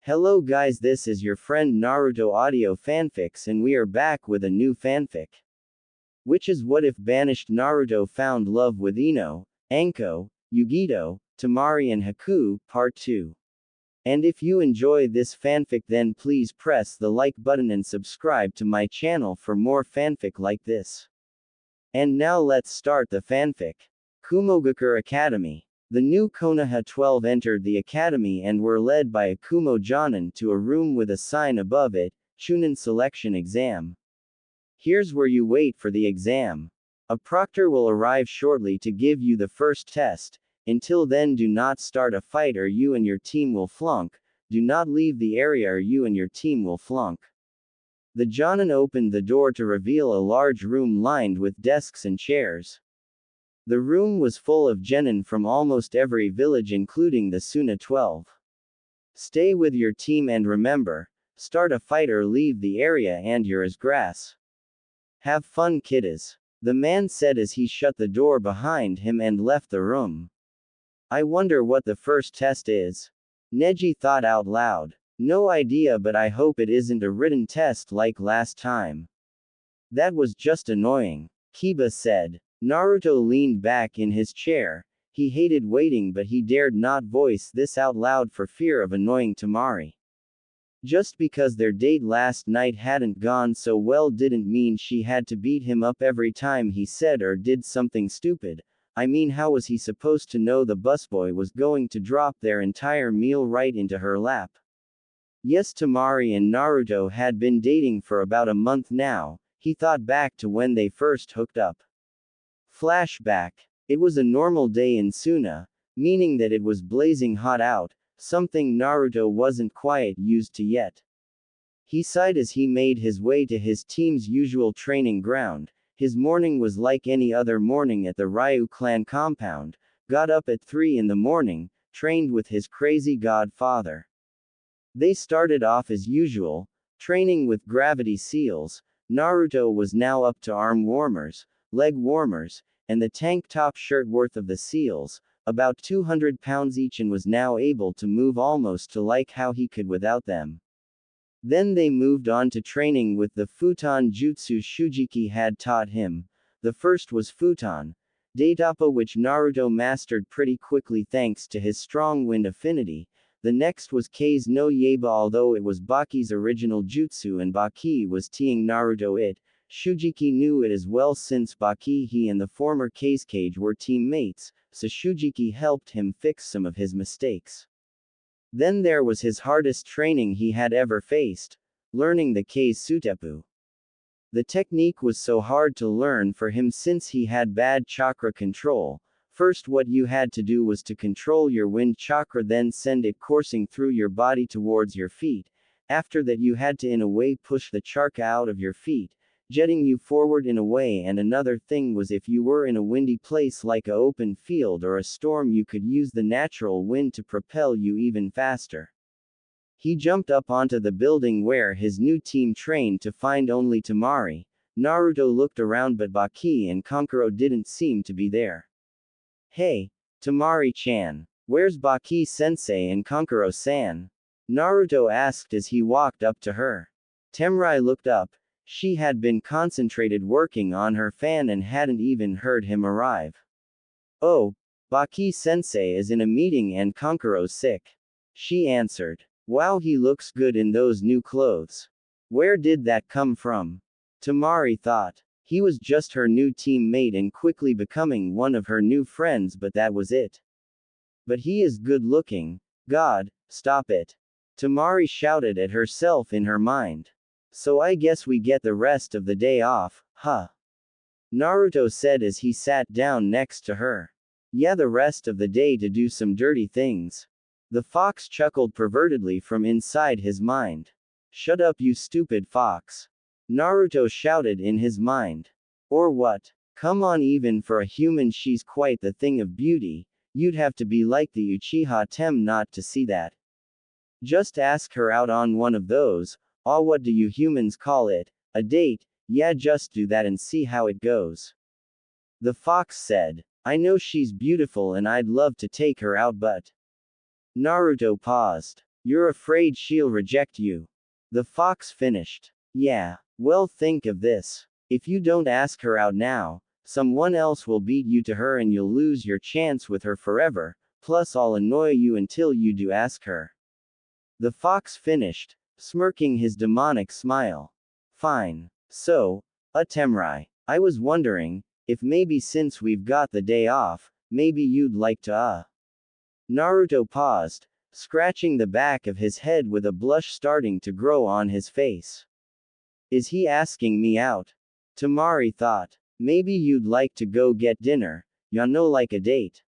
Hello guys, this is your friend Naruto Audio Fanfics and we are back with a new fanfic. Which is what if Banished Naruto found love with Ino, Anko, Yugito, Temari and Haku, part 2. And if you enjoy this fanfic then please press the like button and subscribe to my channel for more fanfic like this. And now let's start the fanfic. Kumogakure Academy. The new Konoha 12 entered the academy and were led by Akumo Jonin to a room with a sign above it, Chunin Selection Exam. Here's where you wait for the exam. A proctor will arrive shortly to give you the first test. Until then do not start a fight or you and your team will flunk, do not leave the area or you and your team will flunk. The Jonin opened the door to reveal a large room lined with desks and chairs. The room was full of genin from almost every village including the Suna 12. Stay with your team and remember, start a fight or leave the area and you're as grass. Have fun kiddas. The man said as he shut the door behind him and left the room. I wonder what the first test is. Neji thought out loud. No idea but I hope it isn't a written test like last time. That was just annoying. Kiba said. Naruto leaned back in his chair. He hated waiting but he dared not voice this out loud for fear of annoying Temari. Just because their date last night hadn't gone so well didn't mean she had to beat him up every time he said or did something stupid. I mean, how was he supposed to know the busboy was going to drop their entire meal right into her lap? Yes, Temari and Naruto had been dating for about a month now. He thought back to when they first hooked up. Flashback. It was a normal day in Suna, meaning that it was blazing hot out, something Naruto wasn't quite used to yet. He sighed as he made his way to his team's usual training ground. His morning was like any other morning at the Ryu clan compound, got up at 3 in the morning, trained with his crazy godfather. They started off as usual, training with gravity seals. Naruto was now up to arm warmers, leg warmers, and the tank top shirt worth of the seals, about 200 pounds each, and was now able to move almost to like how he could without them. Then they moved on to training with the futon jutsu Shujiki had taught him. The first was futon Daitapa, which Naruto mastered pretty quickly thanks to his strong wind affinity. The next was Kei's no Yaiba, although it was Baki's original jutsu and Baki was teaching Naruto it. Shujiki knew it as well since Baki he and the former Kage were teammates, so Shujiki helped him fix some of his mistakes. Then there was his hardest training he had ever faced, learning the Kage Sutepu. The technique was so hard to learn for him since he had bad chakra control. First, what you had to do was to control your wind chakra, then send it coursing through your body towards your feet. After that you had to in a way push the chakra out of your feet, jetting you forward in a way. And another thing was if you were in a windy place like a open field or a storm, you could use the natural wind to propel you even faster. He jumped up onto the building where his new team trained to find only Temari. Naruto looked around but Baki and Kankuro didn't seem to be there. Hey, Temari-chan. Where's Baki-sensei and Kankuro-san? Naruto asked as he walked up to her. Temari looked up. She had been concentrated working on her fan and hadn't even heard him arrive. Oh, Baki-sensei is in a meeting and Kankuro's sick. She answered. Wow, he looks good in those new clothes. Where did that come from? Temari thought. He was just her new teammate and quickly becoming one of her new friends, but that was it. But he is good looking. God, stop it. Temari shouted at herself in her mind. So I guess we get the rest of the day off, huh? Naruto said as he sat down next to her. Yeah, the rest of the day to do some dirty things. The fox chuckled pervertedly from inside his mind. Shut up, you stupid fox. Naruto shouted in his mind. Or what? Come on, even for a human she's quite the thing of beauty. You'd have to be like the Uchiha Tem not to see that. Just ask her out on one of those. What do you humans call it? A date? Yeah, just do that and see how it goes. The fox said. I know she's beautiful and I'd love to take her out, but. Naruto paused. You're afraid she'll reject you. The fox finished. Yeah. Well, think of this. If you don't ask her out now, someone else will beat you to her and you'll lose your chance with her forever, plus I'll annoy you until you do ask her. The fox finished, smirking his demonic smile. Fine. So, Temari, I was wondering, if maybe since we've got the day off, maybe you'd like to Naruto paused, scratching the back of his head with a blush starting to grow on his face. Is he asking me out? Temari thought. Maybe you'd like to go get dinner, ya know, like a date.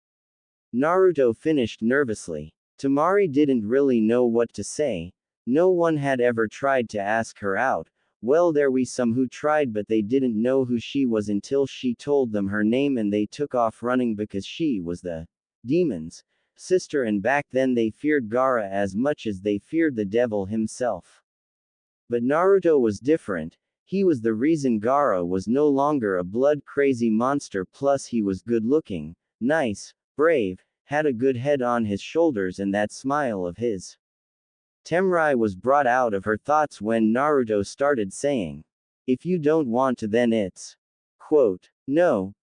Naruto finished nervously. Temari didn't really know what to say. No one had ever tried to ask her out. Well, there were some who tried, but they didn't know who she was until she told them her name and they took off running because she was the demon's sister, and back then they feared Gaara as much as they feared the devil himself. But Naruto was different. He was the reason Gaara was no longer a blood-crazy monster, plus he was good-looking, nice, brave, had a good head on his shoulders and that smile of his. Temari was brought out of her thoughts when Naruto started saying, "If you don't want to, then it's." Quote, "No,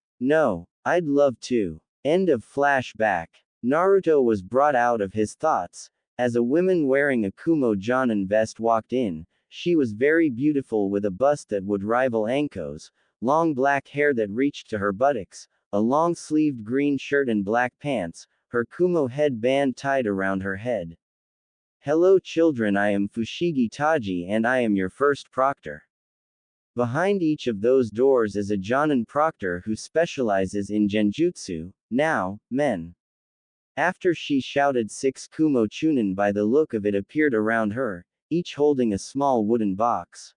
I'd love to." End of flashback. Naruto was brought out of his thoughts, as a woman wearing a Kumo Jonin vest walked in. She was very beautiful with a bust that would rival Anko's, long black hair that reached to her buttocks, a long-sleeved green shirt and black pants, her Kumo headband tied around her head. Hello children, I am Fushigi Taji and I am your first proctor. Behind each of those doors is a Jonin proctor who specializes in genjutsu, now, men. After she shouted 6 Kumo Chunin, by the look of it appeared around her, each holding a small wooden box.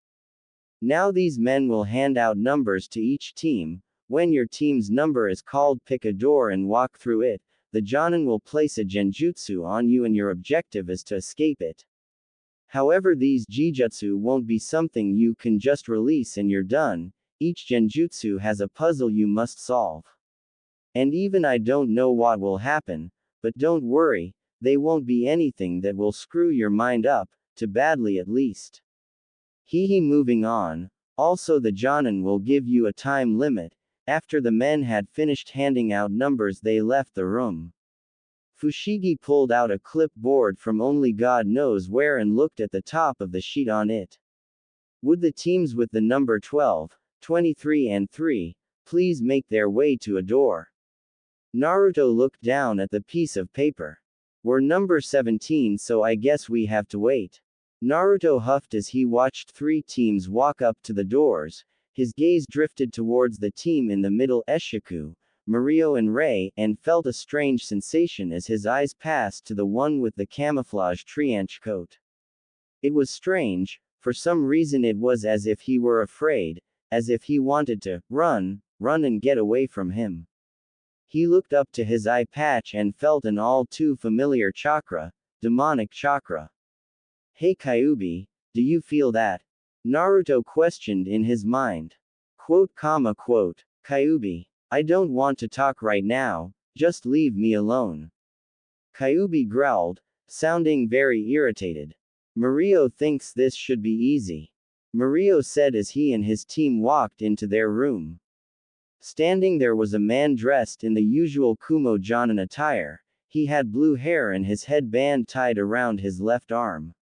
Now these men will hand out numbers to each team. When your team's number is called, pick a door and walk through it. The Jonin will place a genjutsu on you and your objective is to escape it. However, these genjutsu won't be something you can just release and you're done. Each genjutsu has a puzzle you must solve. And even I don't know what will happen, but don't worry, they won't be anything that will screw your mind up, too badly at least. Moving on. Also, the Jonin will give you a time limit. After the men had finished handing out numbers, they left the room. Fushigi pulled out a clipboard from only God knows where and looked at the top of the sheet on it. Would the teams with the number 12, 23 and 3, please make their way to a door? Naruto looked down at the piece of paper. We're number 17, so I guess we have to wait. Naruto huffed as he watched 3 teams walk up to the doors. His gaze drifted towards the team in the middle, Eshiku, Mario and Rei, and felt a strange sensation as his eyes passed to the one with the camouflage trench coat. It was strange, for some reason it was as if he were afraid, as if he wanted to run and get away from him. He looked up to his eye patch and felt an all too familiar chakra, demonic chakra. Hey Kyuubi, do you feel that? Naruto questioned in his mind. Quote, Kyuubi, I don't want to talk right now, just leave me alone. Kyuubi growled, sounding very irritated. Mario thinks this should be easy. Mario said as he and his team walked into their room. Standing there was a man dressed in the usual Kumo Jonin attire. He had blue hair and his headband tied around his left arm.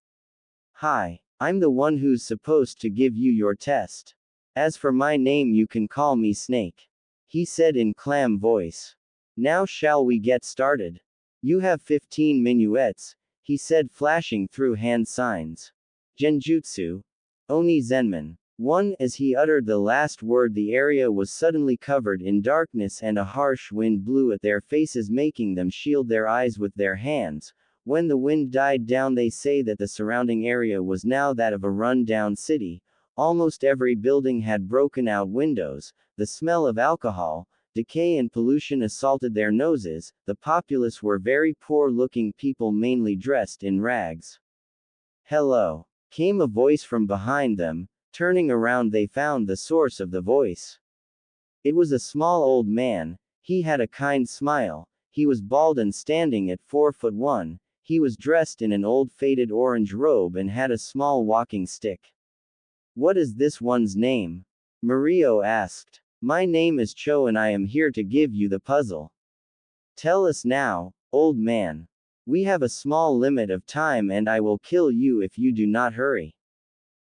Hi, I'm the one who's supposed to give you your test. As for my name, you can call me Snake, he said in calm voice. Now shall we get started? You have 15 minuets, he said, flashing through hand signs. Genjutsu. Oni Zenman. 1. As he uttered the last word, the area was suddenly covered in darkness and a harsh wind blew at their faces, making them shield their eyes with their hands. When the wind died down, they say that the surrounding area was now that of a run-down city. Almost every building had broken out windows. The smell of alcohol, decay and pollution assaulted their noses. The populace were very poor-looking people, mainly dressed in rags. Hello, came a voice from behind them. Turning around, they found the source of the voice. It was a small old man. He had a kind smile. He was bald and standing at 4'1". He was dressed in an old faded orange robe and had a small walking stick. What is this one's name? Mario asked. My name is Cho and I am here to give you the puzzle. Tell us now, old man. We have a small limit of time and I will kill you if you do not hurry.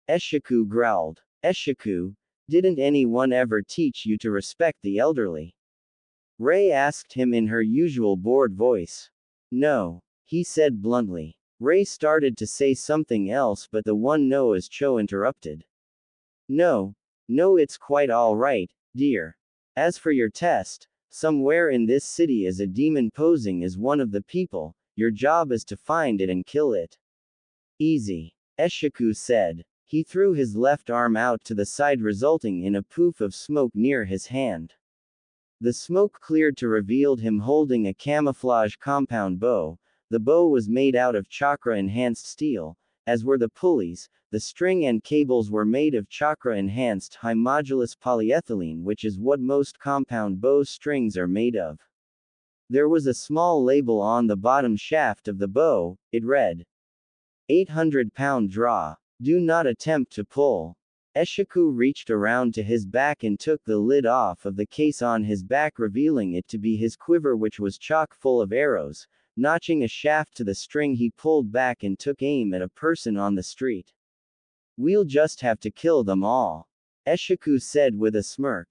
Eshiku growled. Eshiku, didn't anyone ever teach you to respect the elderly? Ray asked him in her usual bored voice. No, he said bluntly. Ray started to say something else but the one no as Cho interrupted. No, it's quite all right, dear. As for your test, somewhere in this city is a demon posing as one of the people, your job is to find it and kill it. Easy. Eshiku said. He threw his left arm out to the side resulting in a poof of smoke near his hand. The smoke cleared to reveal him holding a camouflage compound bow. The bow was made out of chakra-enhanced steel, as were the pulleys. The string and cables were made of chakra-enhanced high-modulus polyethylene, which is what most compound bow strings are made of. There was a small label on the bottom shaft of the bow. It read, 800-pound draw. Do not attempt to pull. Eshiku reached around to his back and took the lid off of the case on his back, revealing it to be his quiver, which was chock full of arrows. Notching a shaft to the string, he pulled back and took aim at a person on the street. We'll just have to kill them all, Eshiku said with a smirk.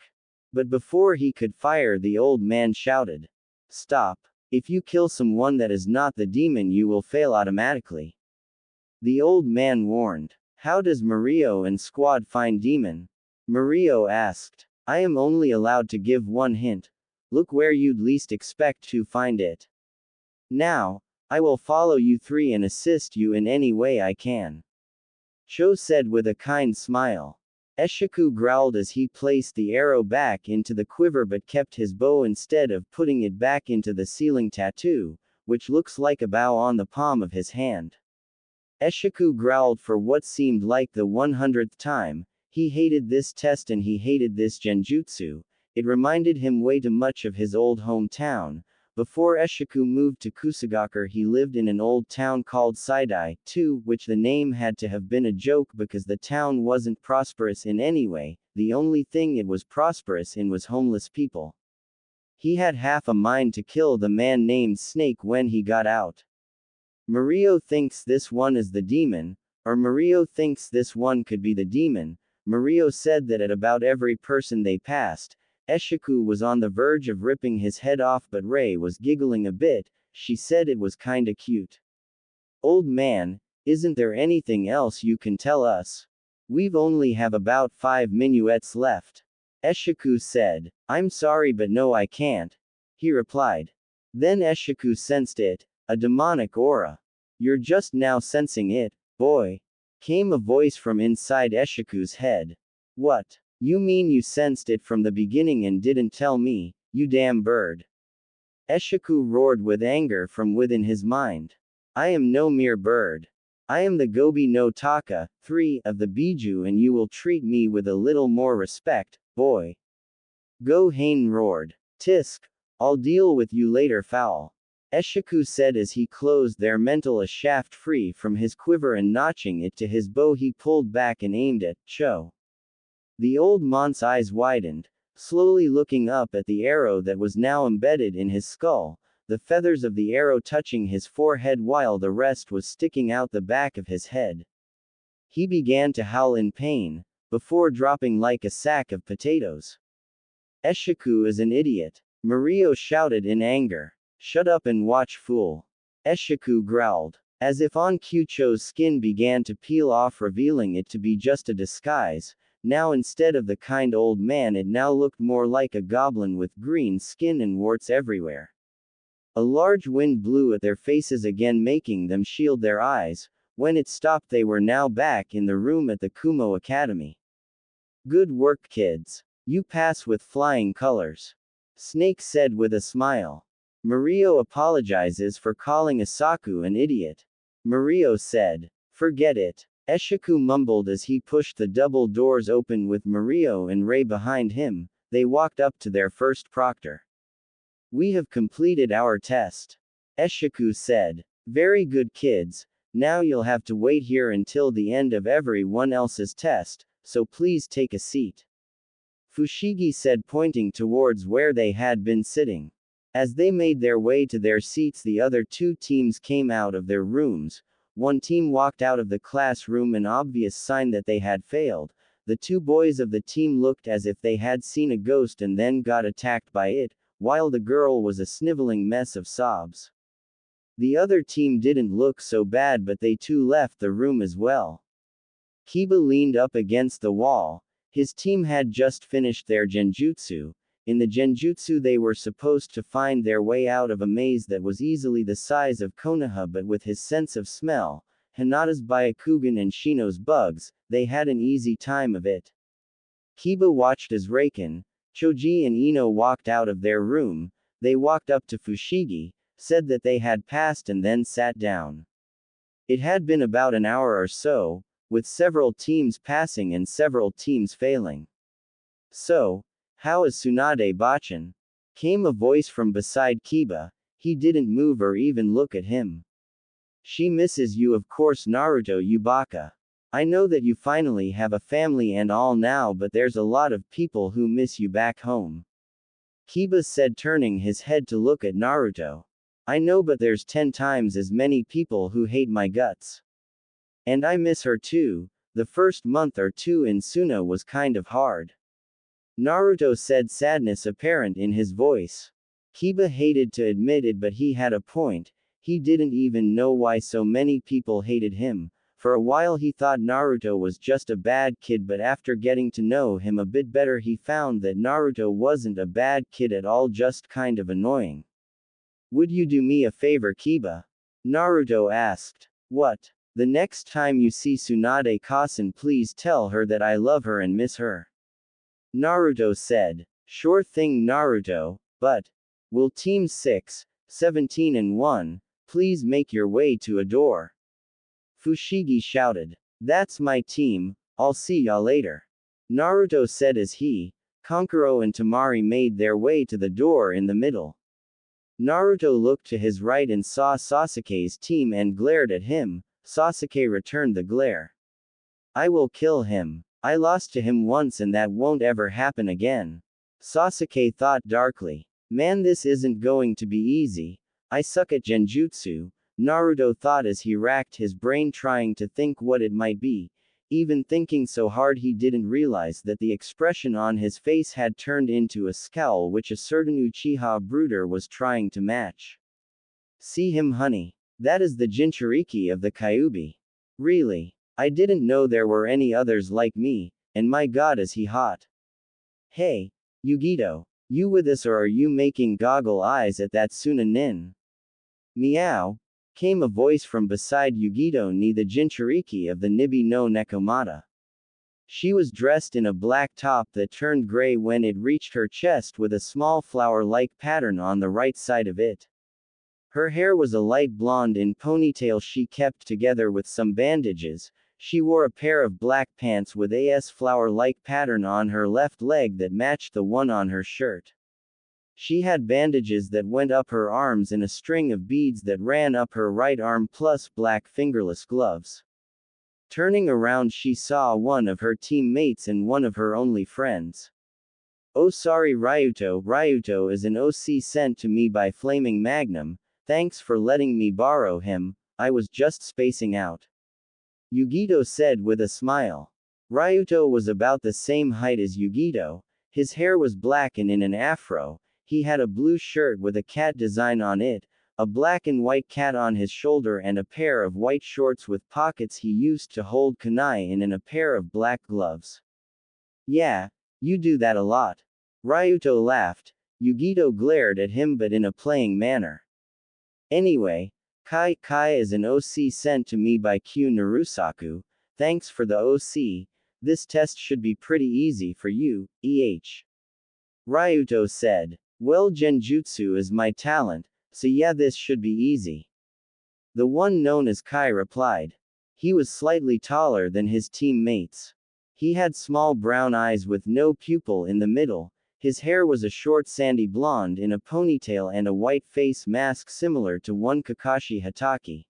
But before he could fire, the old man shouted, Stop. If you kill someone that is not the demon, you will fail automatically. The old man warned. How does Mario and squad find demon? Mario asked. I am only allowed to give one hint. Look where you'd least expect to find it. Now, I will follow you three and assist you in any way I can. Cho said with a kind smile. Eshiku growled as he placed the arrow back into the quiver but kept his bow instead of putting it back into the ceiling tattoo, which looks like a bow on the palm of his hand. Eshiku growled for what seemed like the 100th time. He hated this test and he hated this genjutsu. It reminded him way too much of his old hometown. Before Eshiku moved to Kusagakur, he lived in an old town called Saidai, too, which the name had to have been a joke because the town wasn't prosperous in any way. The only thing it was prosperous in was homeless people. He had half a mind to kill the man named Snake when he got out. Mario thinks this one is the demon, or Mario thinks this one could be the demon. Mario said that at about every person they passed, Eshiku was on the verge of ripping his head off, but Ray was giggling a bit. She said it was kinda cute. Old man, isn't there anything else you can tell us? We've only have about 5 minuets left. Eshiku said. I'm sorry but no I can't. He replied. Then Eshiku sensed it. A demonic aura. You're just now sensing it, boy. Came a voice from inside Eshiku's head. What? You mean you sensed it from the beginning and didn't tell me, you damn bird? Eshiku roared with anger from within his mind. I am no mere bird. I am the Gobi no Taka, 3, of the Biju, and you will treat me with a little more respect, boy. Go Hain roared. Tisk. I'll deal with you later, foul. Eshiku said as he closed their mental a shaft free from his quiver and notching it to his bow he pulled back and aimed at Cho. The old man's eyes widened, slowly looking up at the arrow that was now embedded in his skull, the feathers of the arrow touching his forehead while the rest was sticking out the back of his head. He began to howl in pain, before dropping like a sack of potatoes. Eshiku is an idiot, Mario shouted in anger. Shut up and watch, fool. Eshiku growled. As if on Cho's skin began to peel off, revealing it to be just a disguise. Now instead of the kind old man it now looked more like a goblin with green skin and warts everywhere. A large wind blew at their faces again, making them shield their eyes. When it stopped they were now back in the room at the Kumo Academy. Good work, kids. You pass with flying colors. Snake said with a smile. Mario apologizes for calling Asaku an idiot. Mario said. Forget it. Eshiku mumbled as he pushed the double doors open with Mario and Ray behind him. They walked up to their first proctor. We have completed our test. Eshiku said. Very good kids, now you'll have to wait here until the end of everyone else's test, so please take a seat. Fushigi said, pointing towards where they had been sitting. As they made their way to their seats, the other two teams came out of their rooms. One team walked out of the classroom, an obvious sign that they had failed. The two boys of the team looked as if they had seen a ghost and then got attacked by it, while the girl was a sniveling mess of sobs. The other team didn't look so bad, but they too left the room as well. Kiba leaned up against the wall. His team had just finished their genjutsu. In the genjutsu they were supposed to find their way out of a maze that was easily the size of Konoha, but with his sense of smell, Hinata's Byakugan and Shino's bugs, they had an easy time of it. Kiba watched as Reiken, Choji and Ino walked out of their room. They walked up to Fushigi, said that they had passed and then sat down. It had been about an hour or so, with several teams passing and several teams failing. So, how is Tsunade-bachan? Came a voice from beside Kiba. He didn't move or even look at him. She misses you, of course, Naruto Yubaka. I know that you finally have a family and all now, but there's a lot of people who miss you back home. Kiba said, turning his head to look at Naruto. I know, but there's 10 times as many people who hate my guts. And I miss her too. The first month or two in Suna was kind of hard. Naruto said, sadness apparent in his voice. Kiba hated to admit it, but he had a point. He didn't even know why so many people hated him. For a while he thought Naruto was just a bad kid, but after getting to know him a bit better he found that Naruto wasn't a bad kid at all, just kind of annoying. Would you do me a favor, Kiba? Naruto asked. What? The next time you see Tsunade-kasen, please tell her that I love her and miss her. Naruto said. Sure thing, Naruto, but will Team 6, 17 and 1, please make your way to a door? Fushigi shouted. That's my team, I'll see ya later. Naruto said as he, Kankuro and Temari made their way to the door in the middle. Naruto looked to his right and saw Sasuke's team and glared at him. Sasuke returned the glare. I will kill him. I lost to him once and that won't ever happen again. Sasuke thought darkly. Man, this isn't going to be easy. I suck at genjutsu, Naruto thought as he racked his brain trying to think what it might be. Even thinking so hard he didn't realize that the expression on his face had turned into a scowl which a certain Uchiha brooder was trying to match. See him, honey. That is the Jinchuriki of the Kyuubi. Really? I didn't know there were any others like me, and my god is he hot. Hey, Yugito, you with us or are you making goggle eyes at that Suna-nin? Meow, came a voice from beside Yugito ni the Jinchuriki of the Nibi no Nekomata. She was dressed in a black top that turned gray when it reached her chest with a small flower-like pattern on the right side of it. Her hair was a light blonde in ponytail she kept together with some bandages. She wore a pair of black pants with a flower-like pattern on her left leg that matched the one on her shirt. She had bandages that went up her arms and a string of beads that ran up her right arm plus black fingerless gloves. Turning around she saw one of her teammates and one of her only friends. Oh sorry Ryuto, Ryuto is an OC sent to me by Flaming Magnum, thanks for letting me borrow him, I was just spacing out. Yugito said with a smile. Ryuto was about the same height as Yugito, his hair was black and in an afro, he had a blue shirt with a cat design on it, a black and white cat on his shoulder and a pair of white shorts with pockets he used to hold kunai in and a pair of black gloves. Yeah, you do that a lot. Ryuto laughed. Yugito glared at him but in a playing manner. Anyway, Kai is an OC sent to me by Q Narusaku, thanks for the OC, this test should be pretty easy for you, Ryuto said. Well, genjutsu is my talent, so yeah, this should be easy. The one known as Kai replied. He was slightly taller than his teammates. He had small brown eyes with no pupil in the middle, His hair was a short sandy blonde in a ponytail and a white face mask similar to one Kakashi Hatake.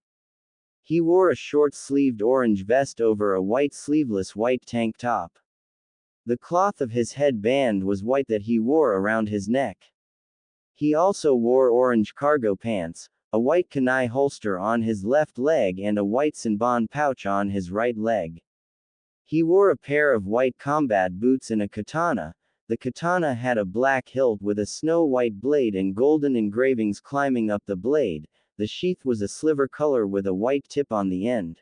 He wore a short-sleeved orange vest over a white sleeveless white tank top. The cloth of his headband was white that he wore around his neck. He also wore orange cargo pants, a white kunai holster on his left leg and a white senbon pouch on his right leg. He wore a pair of white combat boots and a katana. The katana had a black hilt with a snow-white blade and golden engravings climbing up the blade. The sheath was a silver color with a white tip on the end.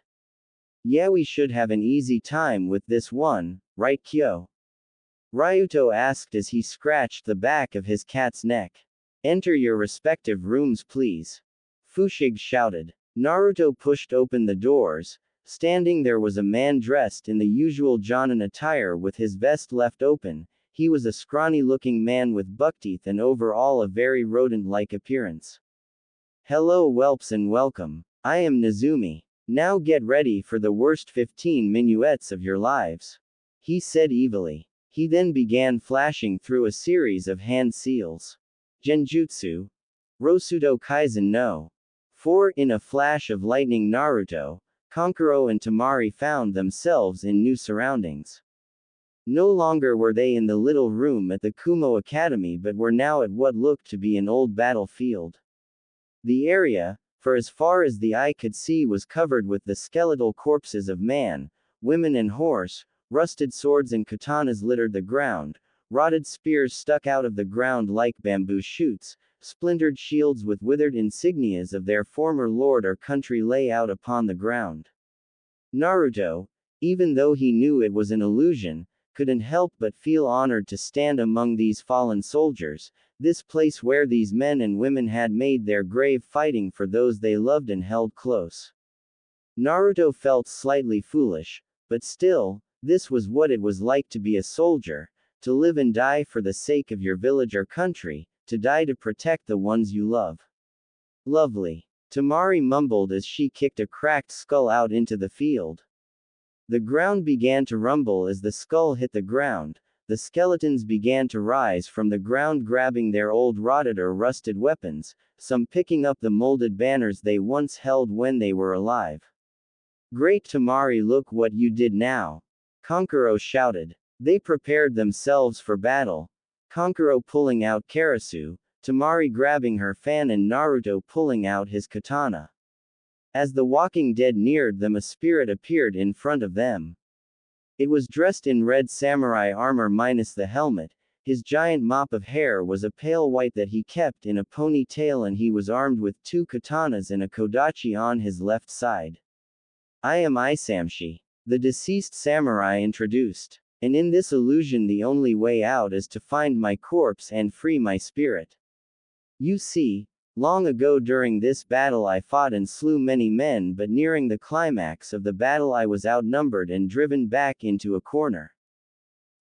Yeah, we should have an easy time with this one, right Kyo? Ryuto asked as he scratched the back of his cat's neck. Enter your respective rooms please. Fushigi shouted. Naruto pushed open the doors. Standing there was a man dressed in the usual Jonin attire with his vest left open. He was a scrawny-looking man with buckteeth and overall a very rodent-like appearance. Hello whelps and welcome. I am Nezumi. Now get ready for the worst 15 minuets of your lives. He said evilly. He then began flashing through a series of hand seals. Genjutsu. Rosudo Kaizen no. 4. In a flash of lightning Naruto, Kankuro and Temari found themselves in new surroundings. No longer were they in the little room at the Kumo Academy but were now at what looked to be an old battlefield. The area, for as far as the eye could see, was covered with the skeletal corpses of man, women and horse. Rusted swords and katanas littered the ground, rotted spears stuck out of the ground like bamboo shoots, splintered shields with withered insignias of their former lord or country lay out upon the ground. Naruto, even though he knew it was an illusion, couldn't help but feel honored to stand among these fallen soldiers, this place where these men and women had made their grave fighting for those they loved and held close. Naruto felt slightly foolish, but still, this was what it was like to be a soldier, to live and die for the sake of your village or country, to die to protect the ones you love. Lovely. Temari mumbled as she kicked a cracked skull out into the field. The ground began to rumble as the skull hit the ground. The skeletons began to rise from the ground, grabbing their old rotted or rusted weapons, some picking up the molded banners they once held when they were alive. Great Temari, look what you did now. Kankuro shouted. They prepared themselves for battle. Kankuro pulling out Karasu, Temari grabbing her fan and Naruto pulling out his katana. As the walking dead neared them, a spirit appeared in front of them. It was dressed in red samurai armor minus the helmet. His giant mop of hair was a pale white that he kept in a ponytail, and he was armed with 2 katanas and a kodachi on his left side. I am Isamshi, the deceased samurai introduced. And in this illusion the only way out is to find my corpse and free my spirit. You see, long ago during this battle I fought and slew many men, but nearing the climax of the battle I was outnumbered and driven back into a corner.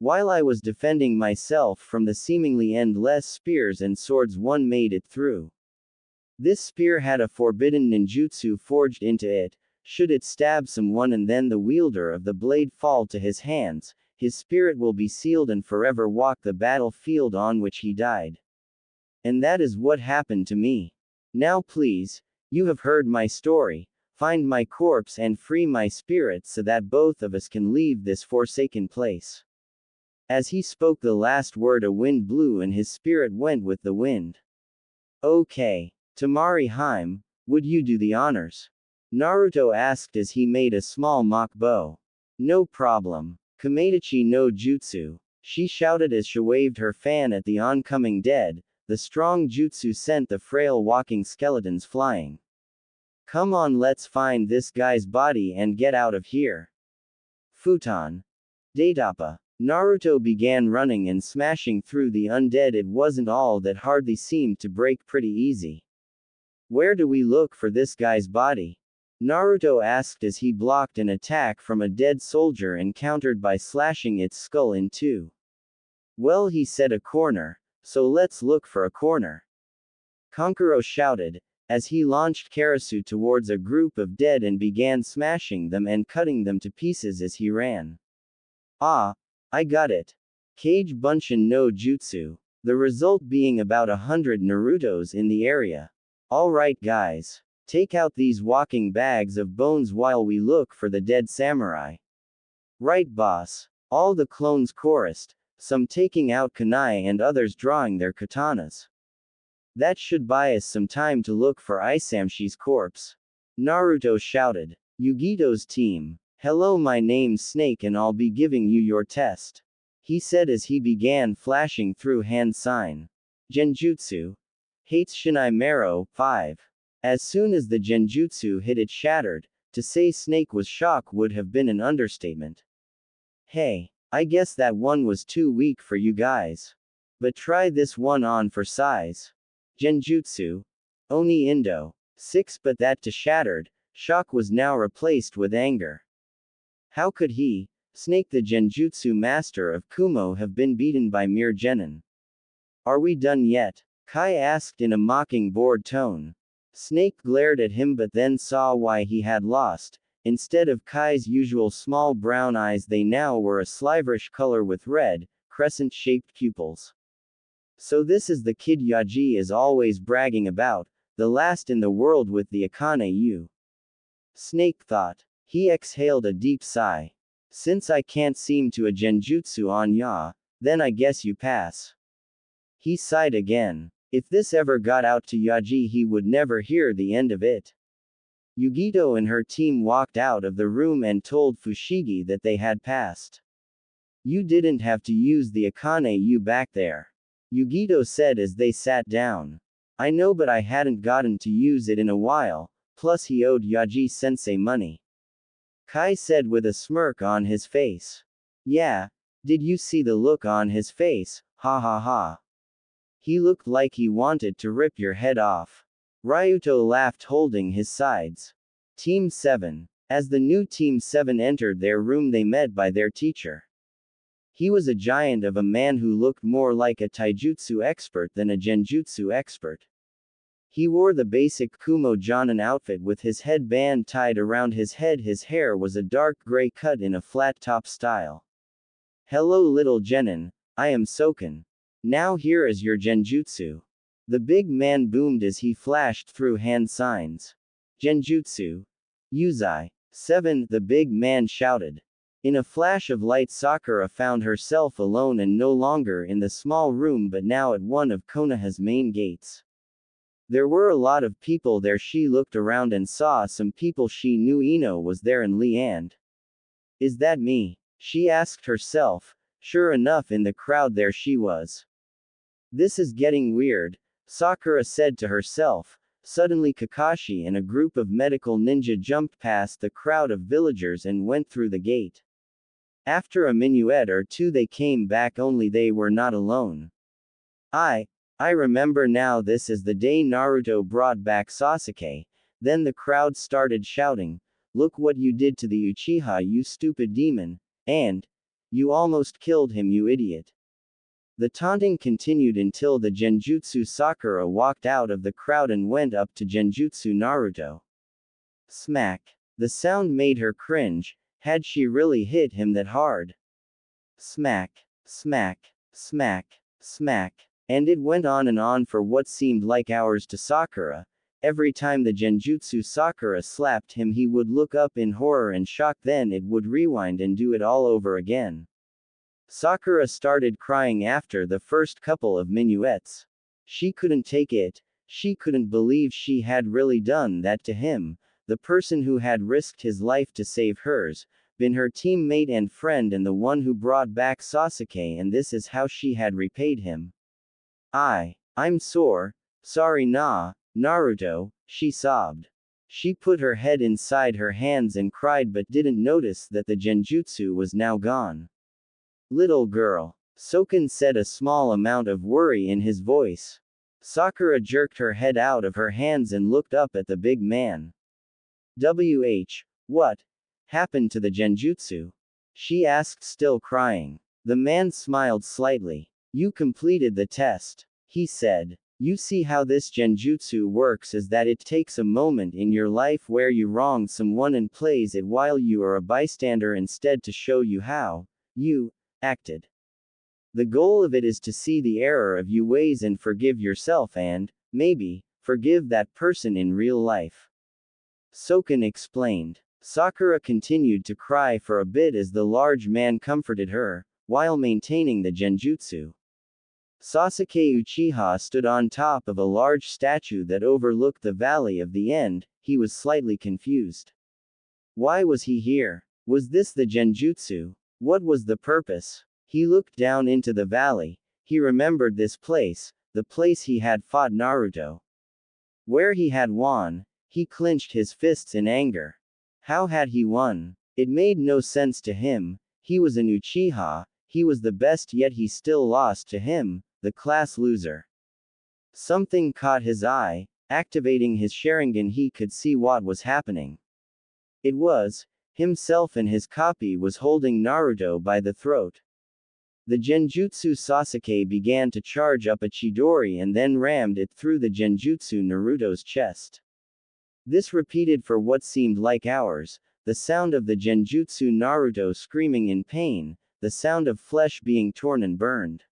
While I was defending myself from the seemingly endless spears and swords, one made it through. This spear had a forbidden ninjutsu forged into it. Should it stab someone and then the wielder of the blade fall to his hands, his spirit will be sealed and forever walk the battlefield on which he died. And that is what happened to me. Now please, you have heard my story, find my corpse and free my spirit so that both of us can leave this forsaken place. As he spoke the last word, a wind blew and his spirit went with the wind. Okay. Temari Haim, would you do the honors? Naruto asked as he made a small mock bow. No problem. Kamedachi no jutsu, she shouted as she waved her fan at the oncoming dead. The strong jutsu sent the frail walking skeletons flying. Come on, let's find this guy's body and get out of here. Futon. Datappa. Naruto began running and smashing through the undead. It wasn't all that hardly seemed to break pretty easy. Where do we look for this guy's body? Naruto asked as he blocked an attack from a dead soldier encountered by slashing its skull in two. Well, he said a corner, so let's look for a corner. Kankuro shouted, as he launched Karasu towards a group of dead and began smashing them and cutting them to pieces as he ran. Ah, I got it. Kage Bunshin no Jutsu. The result being about 100 Narutos in the area. Alright guys. Take out these walking bags of bones while we look for the dead samurai. Right boss. All the clones chorused, some taking out kunai and others drawing their katanas. That should buy us some time to look for Isamshi's corpse. Naruto shouted. Yugito's team. Hello, my name's Snake and I'll be giving you your test. He said as he began flashing through hand sign. Genjutsu. Hates Shinai Mero, 5. As soon as the genjutsu hit it shattered, to say Snake was shocked would have been an understatement. Hey, I guess that one was too weak for you guys. But try this one on for size. Genjutsu. Oni Indo. 6 but that to shattered, shock was now replaced with anger. How could he, Snake the genjutsu master of Kumo have been beaten by mere genin? Are we done yet? Kai asked in a mocking bored tone. Snake glared at him but then saw why he had lost. Instead of Kai's usual small brown eyes they now were a sliverish color with red, crescent-shaped pupils. So this is the kid Yaji is always bragging about, the last in the world with the Akane U. Snake thought. He exhaled a deep sigh. Since I can't seem to a genjutsu on ya, then I guess you pass. He sighed again. If this ever got out to Yaji he would never hear the end of it. Yugito and her team walked out of the room and told Fushigi that they had passed. You didn't have to use the Akane U back there. Yugito said as they sat down. I know but I hadn't gotten to use it in a while, plus he owed Yaji-sensei money. Kai said with a smirk on his face. Yeah, did you see the look on his face, ha ha ha. He looked like he wanted to rip your head off. Ryuto laughed holding his sides. Team 7. As the new Team 7 entered their room they met by their teacher. He was a giant of a man who looked more like a taijutsu expert than a genjutsu expert. He wore the basic Kumo Jonin outfit with his headband tied around his head. His hair was a dark gray cut in a flat top style. Hello little genin, I am Soken. Now here is your genjutsu. The big man boomed as he flashed through hand signs. Genjutsu. Yuzai. 7, the big man shouted. In a flash of light Sakura found herself alone and no longer in the small room but now at one of Konoha's main gates. There were a lot of people there. She looked around and saw some people she knew. Ino was there and Leand. Is that me? She asked herself. Sure enough in the crowd there she was. This is getting weird, Sakura said to herself. Suddenly Kakashi and a group of medical ninja jumped past the crowd of villagers and went through the gate. After a minuet or two they came back, only they were not alone. I remember now, this is the day Naruto brought back Sasuke. Then the crowd started shouting, look what you did to the Uchiha, you stupid demon, and you almost killed him, you idiot. The taunting continued until the genjutsu Sakura walked out of the crowd and went up to genjutsu Naruto. Smack. The sound made her cringe. Had she really hit him that hard? Smack. Smack. Smack. Smack. And it went on and on for what seemed like hours to Sakura. Every time the genjutsu Sakura slapped him he would look up in horror and shock, then it would rewind and do it all over again. Sakura started crying after the first couple of minuets. She couldn't take it. She couldn't believe she had really done that to him, the person who had risked his life to save hers, been her teammate and friend and the one who brought back Sasuke, and this is how she had repaid him. I'm sorry Naruto, she sobbed. She put her head inside her hands and cried but didn't notice that the genjutsu was now gone. Little girl, Soken said, a small amount of worry in his voice. Sakura jerked her head out of her hands and looked up at the big man. What happened to the genjutsu? She asked, still crying. The man smiled slightly. You completed the test, he said. You see how this genjutsu works is that it takes a moment in your life where you wrong someone and plays it while you are a bystander instead to show you how you acted. The goal of it is to see the error of your ways and forgive yourself and, maybe, forgive that person in real life. Soken explained. Sakura continued to cry for a bit as the large man comforted her, while maintaining the genjutsu. Sasuke Uchiha stood on top of a large statue that overlooked the valley of the end. He was slightly confused. Why was he here? Was this the genjutsu? What was the purpose? He looked down into the valley. He remembered this place, the place he had fought Naruto. Where he had won. He clenched his fists in anger. How had he won? It made no sense to him. He was an Uchiha, he was the best, yet he still lost to him, the class loser. Something caught his eye. Activating his Sharingan, he could see what was happening. It was himself, and his copy was holding Naruto by the throat. The genjutsu Sasuke began to charge up a Chidori and then rammed it through the genjutsu Naruto's chest. This repeated for what seemed like hours, the sound of the genjutsu Naruto screaming in pain, the sound of flesh being torn and burned.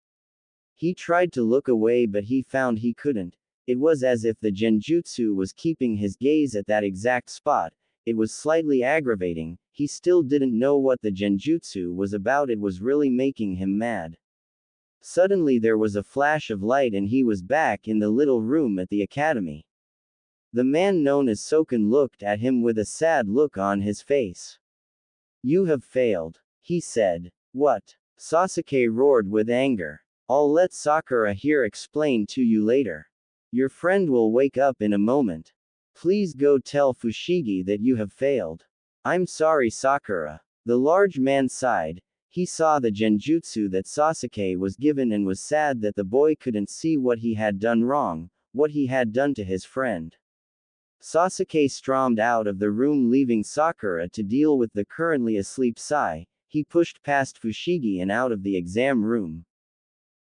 He tried to look away, but he found he couldn't. It was as if the genjutsu was keeping his gaze at that exact spot. It was slightly aggravating. He still didn't know what the genjutsu was about. It was really making him mad. Suddenly there was a flash of light and he was back in the little room at the academy. The man known as Soken looked at him with a sad look on his face. You have failed, he said. What? Sasuke roared with anger. I'll let Sakura here explain to you later. Your friend will wake up in a moment. Please go tell Fushigi that you have failed. I'm sorry, Sakura. The large man sighed. He saw the genjutsu that Sasuke was given and was sad that the boy couldn't see what he had done wrong, what he had done to his friend. Sasuke stormed out of the room, leaving Sakura to deal with the currently asleep Sai. He pushed past Fushigi and out of the exam room.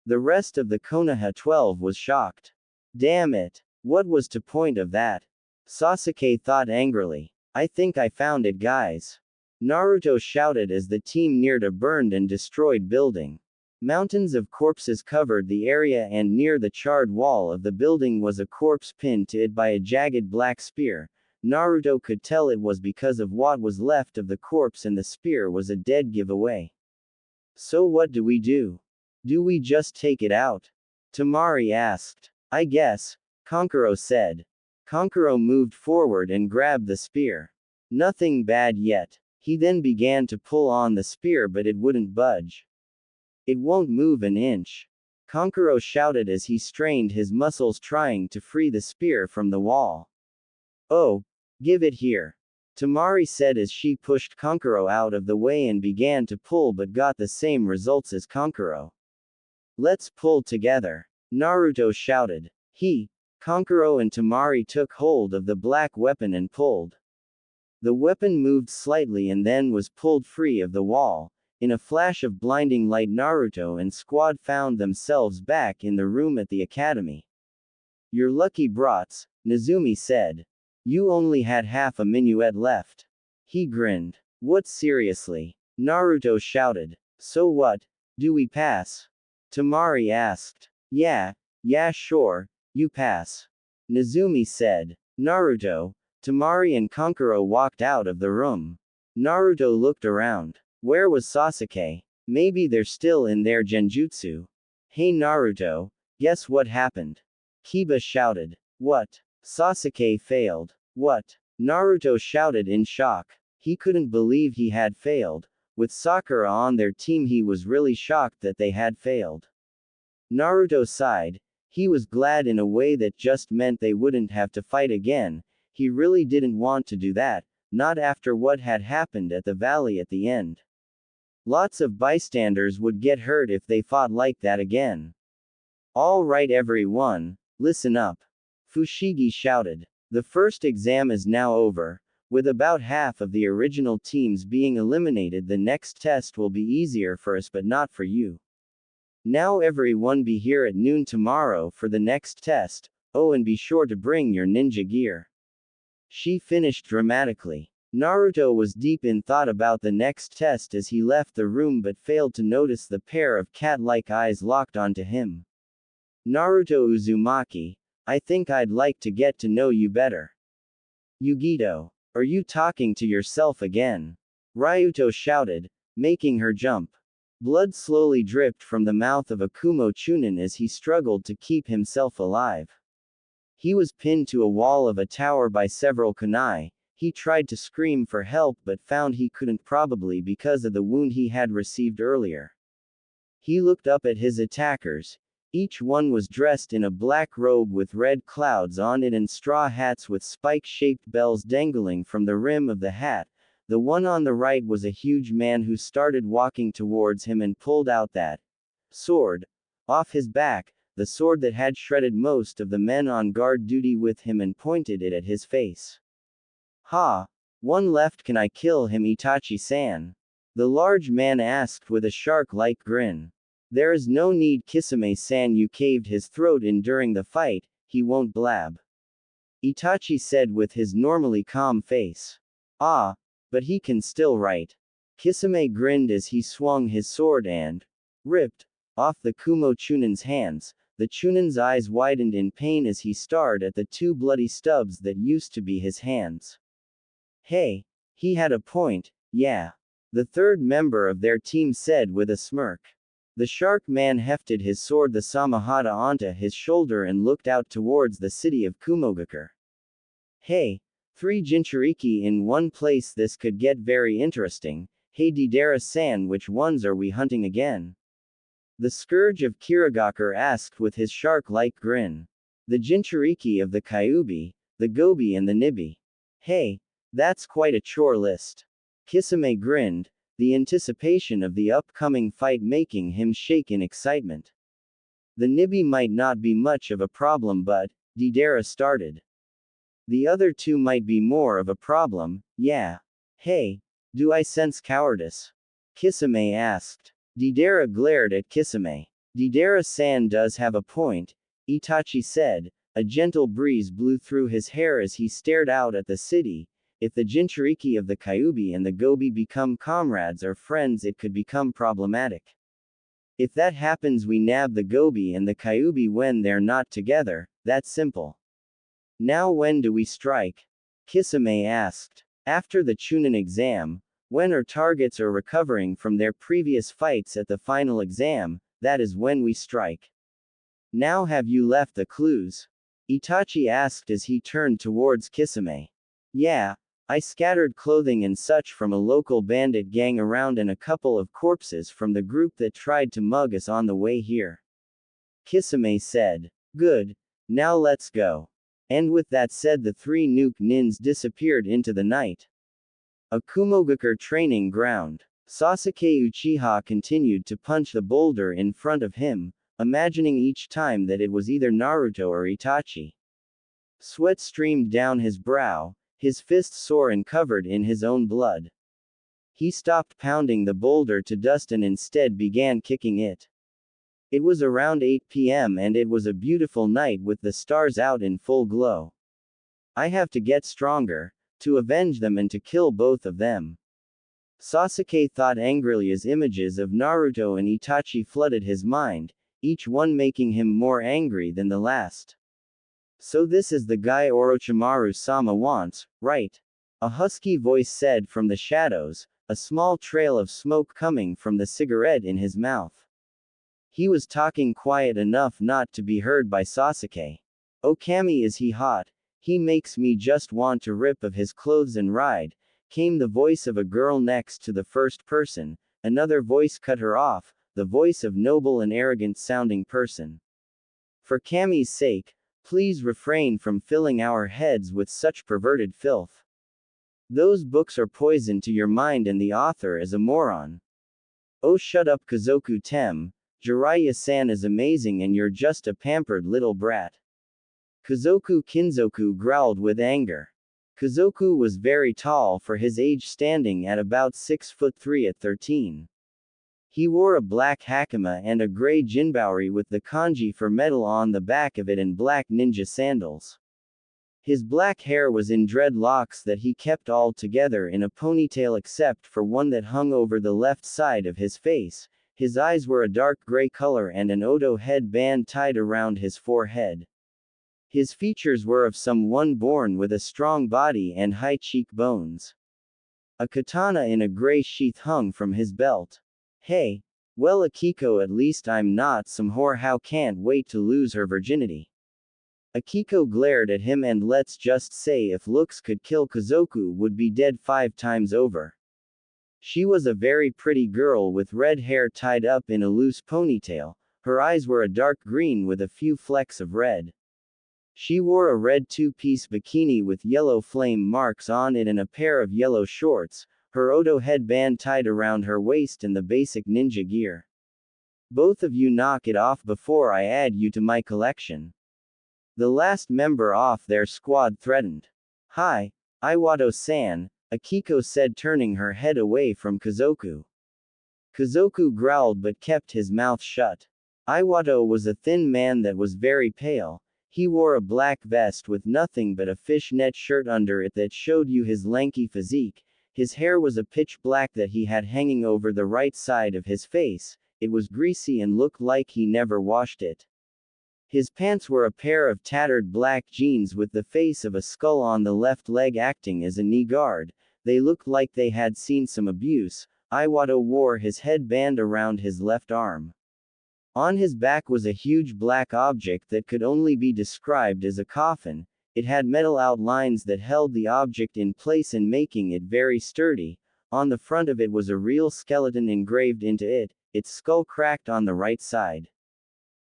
The rest of the Konoha 12 was shocked. Damn it. What was the point of that? Sasuke thought angrily. I think I found it, guys. Naruto shouted as the team neared a burned and destroyed building. Mountains of corpses covered the area, and near the charred wall of the building was a corpse pinned to it by a jagged black spear. Naruto could tell it was because of what was left of the corpse, and the spear was a dead giveaway. So what do we do? Do we just take it out? Temari asked. I guess, Kankuro said. Kankuro moved forward and grabbed the spear. Nothing bad yet. He then began to pull on the spear, but it wouldn't budge. It won't move an inch. Kankuro shouted as he strained his muscles trying to free the spear from the wall. Oh, give it here. Temari said as she pushed Kankuro out of the way and began to pull, but got the same results as Kankuro. Let's pull together. Naruto shouted. Kankuro and Temari took hold of the black weapon and pulled. The weapon moved slightly and then was pulled free of the wall. In a flash of blinding light, Naruto and squad found themselves back in the room at the academy. You're lucky, brats, Nezumi said. You only had half a minuet left. He grinned. What, seriously? Naruto shouted. So what? Do we pass? Temari asked. Yeah, sure, you pass. Nezumi said. Naruto, Temari and Kankuro walked out of the room. Naruto looked around. Where was Sasuke? Maybe they're still in their genjutsu. Hey Naruto, guess what happened? Kiba shouted. What? Sasuke failed. What? Naruto shouted in shock. He couldn't believe he had failed. With Sakura on their team, he was really shocked that they had failed. Naruto sighed. He was glad in a way that just meant they wouldn't have to fight again. He really didn't want to do that, not after what had happened at the valley at the end. Lots of bystanders would get hurt if they fought like that again. All right everyone, listen up. Fushigi shouted. The first exam is now over. With about half of the original teams being eliminated, the next test will be easier for us but not for you. Now everyone be here at noon tomorrow for the next test. Oh, and be sure to bring your ninja gear. She finished dramatically. Naruto was deep in thought about the next test as he left the room but failed to notice the pair of cat-like eyes locked onto him. Naruto Uzumaki, I think I'd like to get to know you better. Yugito, are you talking to yourself again? Ryuto shouted, making her jump. Blood slowly dripped from the mouth of Akumo Chunin as he struggled to keep himself alive. He was pinned to a wall of a tower by several kunai. He tried to scream for help but found he couldn't, probably because of the wound he had received earlier. He looked up at his attackers. Each one was dressed in a black robe with red clouds on it and straw hats with spike-shaped bells dangling from the rim of the hat. The one on the right was a huge man who started walking towards him and pulled out that sword off his back, the sword that had shredded most of the men on guard duty with him, and pointed it at his face. Ha! One left, can I kill him, Itachi-san? The large man asked with a shark-like grin. There is no need, Kisame-san, you caved his throat in during the fight, he won't blab. Itachi said with his normally calm face. Ah, but he can still write. Kisame grinned as he swung his sword and ripped off the Kumo Chunin's hands. The Chunin's eyes widened in pain as he stared at the two bloody stubs that used to be his hands. Hey, he had a point, yeah. The third member of their team said with a smirk. The shark man hefted his sword the Samahata onto his shoulder and looked out towards the city of Kumogakure. Hey, 3 Jinchuriki in one place, this could get very interesting. Hey Deidara-san, which ones are we hunting again? The Scourge of Kirigakure asked with his shark-like grin. The Jinchuriki of the Kyuubi, the Gobi and the Nibi. Hey, that's quite a chore list. Kisame grinned, the anticipation of the upcoming fight making him shake in excitement. The Nibi might not be much of a problem, but Deidara started. The other two might be more of a problem, yeah. Hey, do I sense cowardice? Kisame asked. Deidara glared at Kisame. Deidara-san does have a point, Itachi said. A gentle breeze blew through his hair as he stared out at the city. If the Jinchuriki of the Kyuubi and the Gobi become comrades or friends, it could become problematic. If that happens, we nab the Gobi and the Kyuubi when they're not together, that's simple. Now when do we strike? Kisame asked. After the Chunin exam, when our targets are recovering from their previous fights at the final exam, that is when we strike. Now have you left the clues? Itachi asked as he turned towards Kisame. Yeah, I scattered clothing and such from a local bandit gang around and a couple of corpses from the group that tried to mug us on the way here. Kisame said. Good. Now let's go. And with that said, the 3 nuke nins disappeared into the night. A Kumogakure training ground. Sasuke Uchiha continued to punch the boulder in front of him, imagining each time that it was either Naruto or Itachi. Sweat streamed down his brow, his fist sore and covered in his own blood. He stopped pounding the boulder to dust and instead began kicking it. It was around 8 p.m. and it was a beautiful night with the stars out in full glow. I have to get stronger, to avenge them and to kill both of them. Sasuke thought angrily as images of Naruto and Itachi flooded his mind, each one making him more angry than the last. So this is the guy Orochimaru-sama wants, right? A husky voice said from the shadows, a small trail of smoke coming from the cigarette in his mouth. He was talking quiet enough not to be heard by Sasuke. Okami, is he hot? He makes me just want to rip of his clothes and ride, came the voice of a girl next to the first person. Another voice cut her off, the voice of noble and arrogant sounding person. For Kami's sake, please refrain from filling our heads with such perverted filth. Those books are poison to your mind and the author is a moron. Oh, shut up, Kazoku Tem. Jiraiya-san is amazing and you're just a pampered little brat. Kazoku Kinzoku growled with anger. Kazoku was very tall for his age, standing at about 6'3" at 13. He wore a black hakama and a gray jinbauri with the kanji for metal on the back of it and black ninja sandals. His black hair was in dreadlocks that he kept all together in a ponytail except for one that hung over the left side of his face. His eyes were a dark gray color and an Odo headband tied around his forehead. His features were of someone born with a strong body and high cheekbones. A katana in a gray sheath hung from his belt. Hey, well Akiko, at least I'm not some whore how can't wait to lose her virginity. Akiko glared at him and let's just say if looks could kill Kazoku would be dead 5 times over. She was a very pretty girl with red hair tied up in a loose ponytail, her eyes were a dark green with a few flecks of red. She wore a red 2-piece bikini with yellow flame marks on it and a pair of yellow shorts, her Odo headband tied around her waist in the basic ninja gear. Both of you knock it off before I add you to my collection. The last member off their squad threatened. Hi, Iwado-san, Akiko said turning her head away from Kazoku. Kazoku growled but kept his mouth shut. Iwado was a thin man that was very pale. He wore a black vest with nothing but a fishnet shirt under it that showed you his lanky physique. His hair was a pitch black that he had hanging over the right side of his face. It was greasy and looked like he never washed it. His pants were a pair of tattered black jeans with the face of a skull on the left leg acting as a knee guard. They looked like they had seen some abuse. Iwado wore his headband around his left arm. On his back was a huge black object that could only be described as a coffin. It had metal outlines that held the object in place and making it very sturdy. On the front of it was a real skeleton engraved into it, its skull cracked on the right side.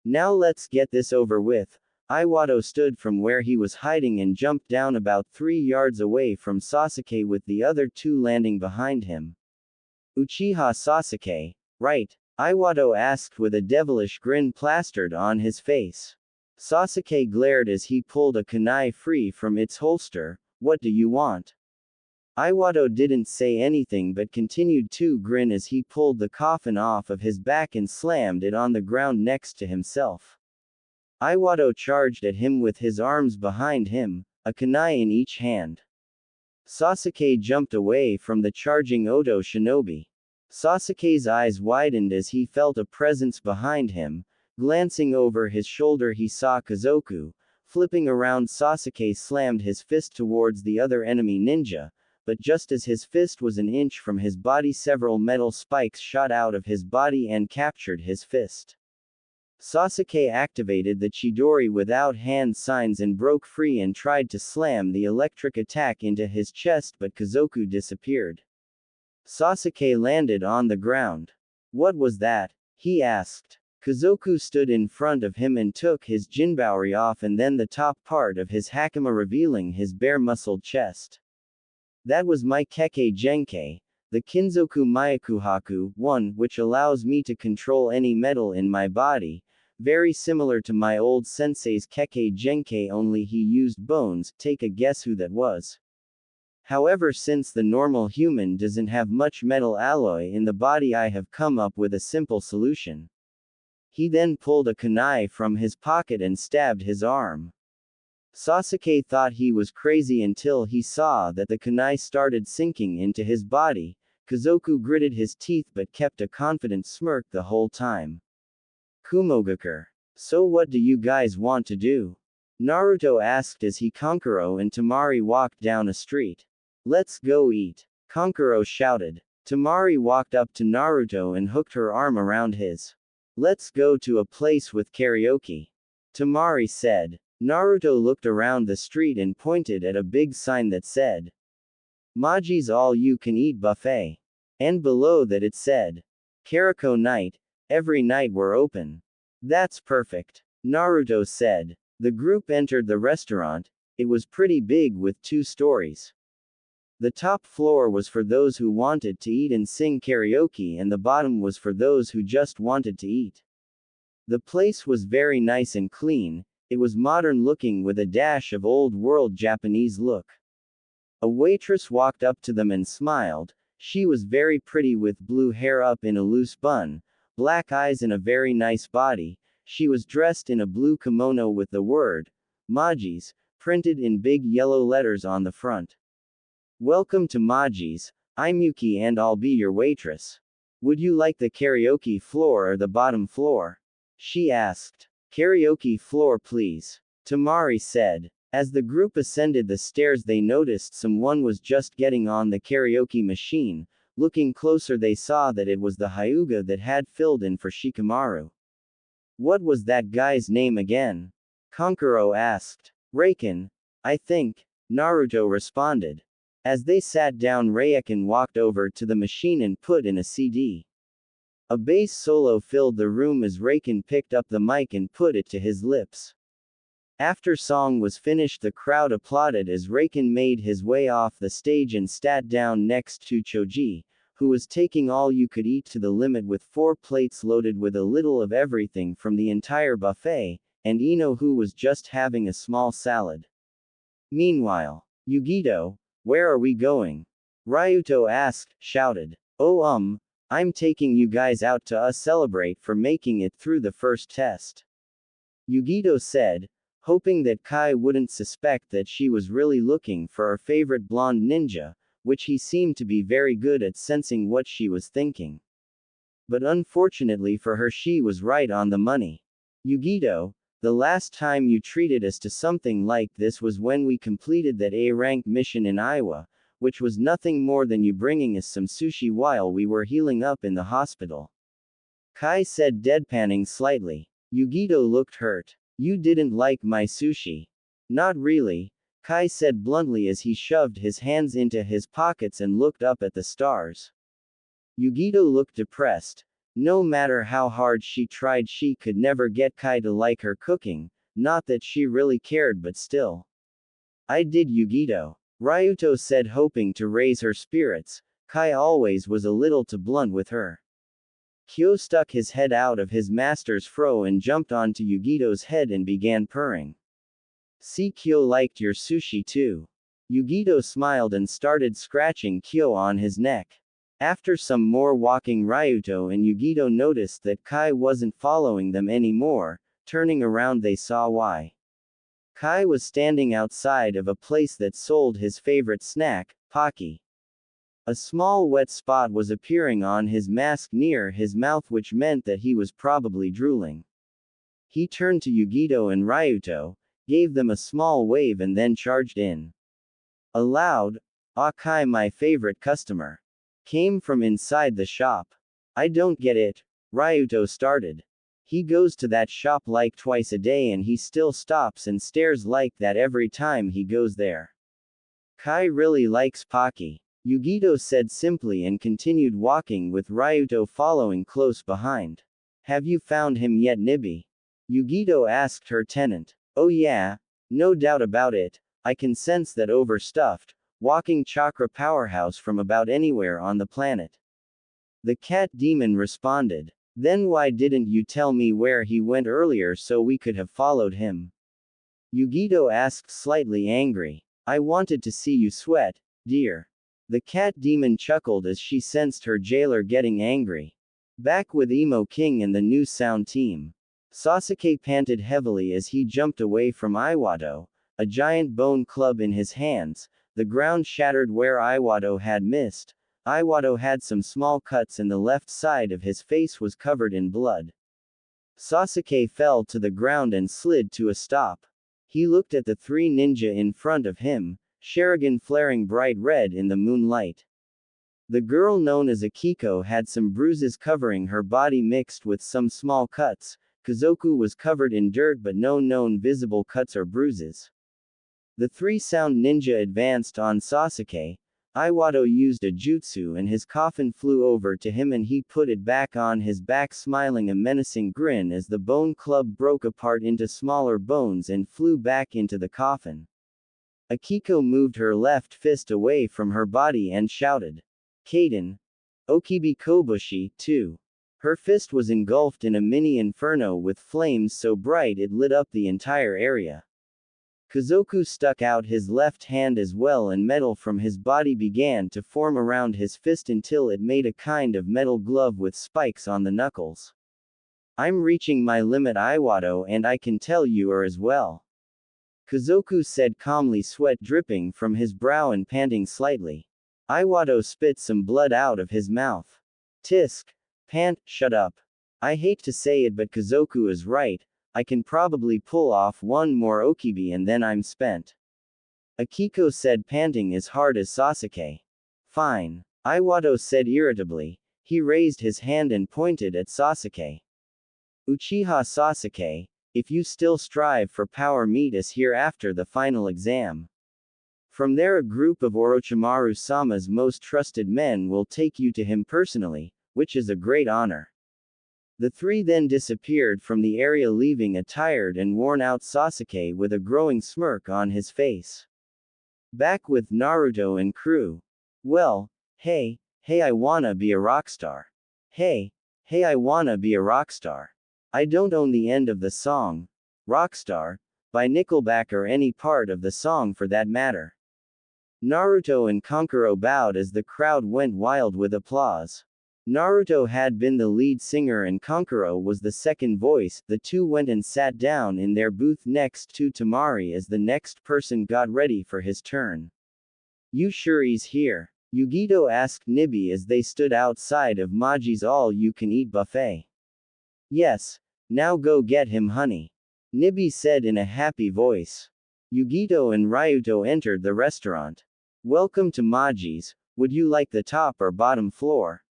Now let's get this over with. Iwado stood from where he was hiding and jumped down about 3 yards away from Sasuke with the other 2 landing behind him. Uchiha Sasuke, right? Iwado asked with a devilish grin plastered on his face. Sasuke glared as he pulled a kunai free from its holster. What do you want? Iwado didn't say anything but continued to grin as he pulled the coffin off of his back and slammed it on the ground next to himself. Iwado charged at him with his arms behind him, a kunai in each hand. Sasuke jumped away from the charging Odo shinobi. Sasuke's eyes widened as he felt a presence behind him. Glancing over his shoulder he saw Kazoku. Flipping around, Sasuke slammed his fist towards the other enemy ninja, but just as his fist was an inch from his body, several metal spikes shot out of his body and captured his fist. Sasuke activated the Chidori without hand signs and broke free and tried to slam the electric attack into his chest, but Kazoku disappeared. Sasuke landed on the ground. What was that? He asked. Kazoku stood in front of him and took his jinbaori off and then the top part of his hakama, revealing his bare-muscled chest. That was my Kekkei Genkai, the Kinzoku Myakuhaku, one which allows me to control any metal in my body, very similar to my old sensei's Kekkei Genkai, only he used bones. Take a guess who that was. However, since the normal human doesn't have much metal alloy in the body, I have come up with a simple solution. He then pulled a kunai from his pocket and stabbed his arm. Sasuke thought he was crazy until he saw that the kunai started sinking into his body. Kazoku gritted his teeth but kept a confident smirk the whole time. Kumogakur. So what do you guys want to do? Naruto asked as he Kankuro and Temari walked down a street. Let's go eat. Kankuro shouted. Temari walked up to Naruto and hooked her arm around his. Let's go to a place with karaoke. Temari said. Naruto looked around the street and pointed at a big sign that said, Maji's all-you-can-eat buffet. And below that it said, Karako night, every night we're open. That's perfect. Naruto said. The group entered the restaurant. It was pretty big with 2 stories. The top floor was for those who wanted to eat and sing karaoke, and the bottom was for those who just wanted to eat. The place was very nice and clean. It was modern looking with a dash of old world Japanese look. A waitress walked up to them and smiled. She was very pretty with blue hair up in a loose bun, black eyes and a very nice body. She was dressed in a blue kimono with the word, Maji's, printed in big yellow letters on the front. Welcome to Maji's, I'm Yuki and I'll be your waitress. Would you like the karaoke floor or the bottom floor? She asked. Karaoke floor please. Temari said. As the group ascended the stairs they noticed someone was just getting on the karaoke machine. Looking closer they saw that it was the Hyuga that had filled in for Shikamaru. What was that guy's name again? Konkuro asked. Reiken, I think, Naruto responded. As they sat down Reiken walked over to the machine and put in a CD. A bass solo filled the room as Reiken picked up the mic and put it to his lips. After song was finished the crowd applauded as Reiken made his way off the stage and sat down next to Choji, who was taking all you could eat to the limit with 4 plates loaded with a little of everything from the entire buffet, and Ino who was just having a small salad. Meanwhile, Yugito, where are we going? Ryuto asked, shouted. Oh I'm taking you guys out to celebrate for making it through the first test. Yugito said, hoping that Kai wouldn't suspect that she was really looking for her favorite blonde ninja, which he seemed to be very good at sensing what she was thinking. But unfortunately for her she was right on the money. Yugito, the last time you treated us to something like this was when we completed that A-rank mission in Iowa, which was nothing more than you bringing us some sushi while we were healing up in the hospital. Kai said deadpanning slightly. Yugito looked hurt. You didn't like my sushi. Not really, Kai said bluntly as he shoved his hands into his pockets and looked up at the stars. Yugito looked depressed. No matter how hard she tried she could never get Kai to like her cooking, not that she really cared but still. I did Yugito. Ryuto said hoping to raise her spirits. Kai always was a little too blunt with her. Kyo stuck his head out of his master's fro and jumped onto Yugito's head and began purring. See, Kyo liked your sushi too. Yugito smiled and started scratching Kyo on his neck. After some more walking Ryuto and Yugito noticed that Kai wasn't following them anymore. Turning around they saw why. Kai was standing outside of a place that sold his favorite snack, Pocky. A small wet spot was appearing on his mask near his mouth which meant that he was probably drooling. He turned to Yugito and Ryuto, gave them a small wave and then charged in. A loud, "Ah Kai, my favorite customer," came from inside the shop. I don't get it, Ryuto started. He goes to that shop like twice a day and he still stops and stares like that every time he goes there. Kai really likes Pocky, Yugito said simply and continued walking with Ryuto following close behind. Have you found him yet, Nibi? Yugito asked her tenant. Oh yeah, no doubt about it, I can sense that overstuffed, walking chakra powerhouse from about anywhere on the planet. The cat demon responded. Then why didn't you tell me where he went earlier so we could have followed him? Yugito asked slightly angry. I wanted to see you sweat, dear. The cat demon chuckled as she sensed her jailer getting angry. Back with Emo King and the new sound team. Sasuke panted heavily as he jumped away from Iwado, a giant bone club in his hands. The ground shattered where Iwado had missed. Iwado had some small cuts and the left side of his face was covered in blood. Sasuke fell to the ground and slid to a stop. He looked at the 3 ninja in front of him, Sharingan flaring bright red in the moonlight. The girl known as Akiko had some bruises covering her body mixed with some small cuts. Kazoku was covered in dirt but no known visible cuts or bruises. The 3 sound ninja advanced on Sasuke. Iwado used a jutsu and his coffin flew over to him and he put it back on his back smiling a menacing grin as the bone club broke apart into smaller bones and flew back into the coffin. Akiko moved her left fist away from her body and shouted. Kaden. Okibi Kobushi, too. Her fist was engulfed in a mini inferno with flames so bright it lit up the entire area. Kazoku stuck out his left hand as well and metal from his body began to form around his fist until it made a kind of metal glove with spikes on the knuckles. I'm reaching my limit, Iwado, and I can tell you are as well. Kazoku said calmly, sweat dripping from his brow and panting slightly. Iwato spit some blood out of his mouth. Tisk. Pant, shut up. I hate to say it, but Kazoku is right. I can probably pull off one more okibi and then I'm spent. Akiko said, panting as hard as Sasuke. Fine. Iwato said irritably. He raised his hand and pointed at Sasuke. Uchiha Sasuke, if you still strive for power, meet us here after the final exam. From there a group of Orochimaru-sama's most trusted men will take you to him personally, which is a great honor. The three then disappeared from the area, leaving a tired and worn-out Sasuke with a growing smirk on his face. Back with Naruto and crew. Well, hey, I wanna be a rockstar. Hey, I wanna be a rockstar. I don't own the end of the song, Rockstar, by Nickelback, or any part of the song for that matter. Naruto and Kankuro bowed as the crowd went wild with applause. Naruto had been the lead singer and Kankuro was the second voice. The two went and sat down in their booth next to Temari as the next person got ready for his turn. You sure he's here? Yugito asked Nibi as they stood outside of Maji's all-you-can-eat buffet. Yes, now go get him, honey. Nibi said in a happy voice. Yugito and Ryuto entered the restaurant. Welcome to Maji's, would you like the top or bottom floor?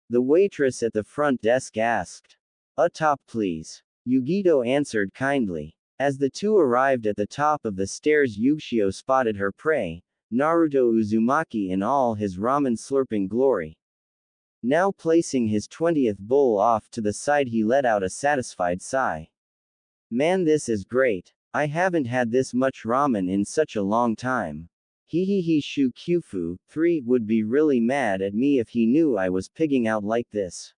The waitress at the front desk asked. A top please. Yugito answered kindly. As the two arrived at the top of the stairs, Yugito spotted her prey, Naruto Uzumaki, in all his ramen slurping glory. Now placing his 20th bowl off to the side, he let out a satisfied sigh. Man, this is great. I haven't had this much ramen in such a long time. Hehehe. Shu Kyufu 3 would be really mad at me if he knew I was pigging out like this.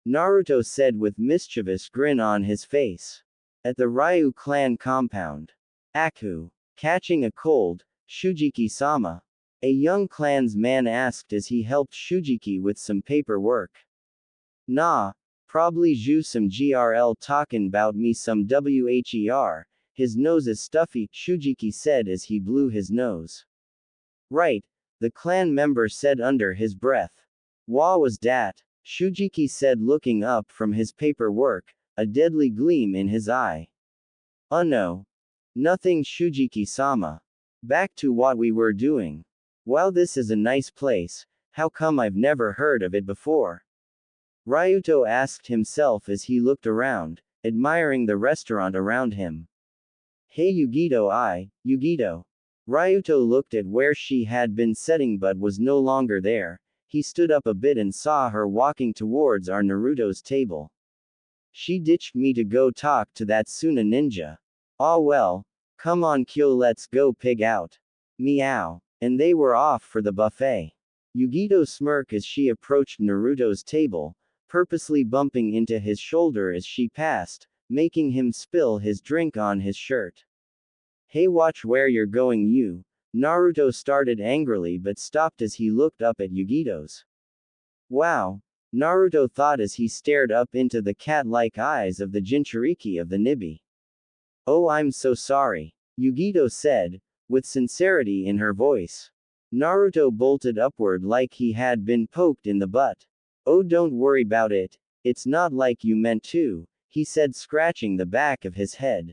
Naruto said with mischievous grin on his face. At the Ryu clan compound. Aku. Catching a cold, Shujiki-sama. A young clansman asked as he helped Shujiki with some paperwork. Nah, probably Ju some GRL talkin' bout me some WHER, his nose is stuffy, Shujiki said as he blew his nose. Right, the clan member said under his breath. Wha was dat? Shujiki said looking up from his paperwork, a deadly gleam in his eye. No. Nothing, Shujiki-sama. Back to what we were doing. Wow, this is a nice place, how come I've never heard of it before? Ryuto asked himself as he looked around, admiring the restaurant around him. Hey Yugito. Ryuto looked at where she had been sitting but was no longer there. He stood up a bit and saw her walking towards our Naruto's table. She ditched me to go talk to that Suna ninja. Ah well, come on Kyo, let's go pig out. Meow. And they were off for the buffet. Yugito smirked as she approached Naruto's table, purposely bumping into his shoulder as she passed, making him spill his drink on his shirt. Hey, watch where you're going, you. Naruto started angrily but stopped as he looked up at Yugito's. Wow. Naruto thought as he stared up into the cat-like eyes of the Jinchuriki of the Nibi. Oh, I'm so sorry. Yugito said, with sincerity in her voice. Naruto bolted upward like he had been poked in the butt. Oh, don't worry about it, it's not like you meant to, he said, scratching the back of his head.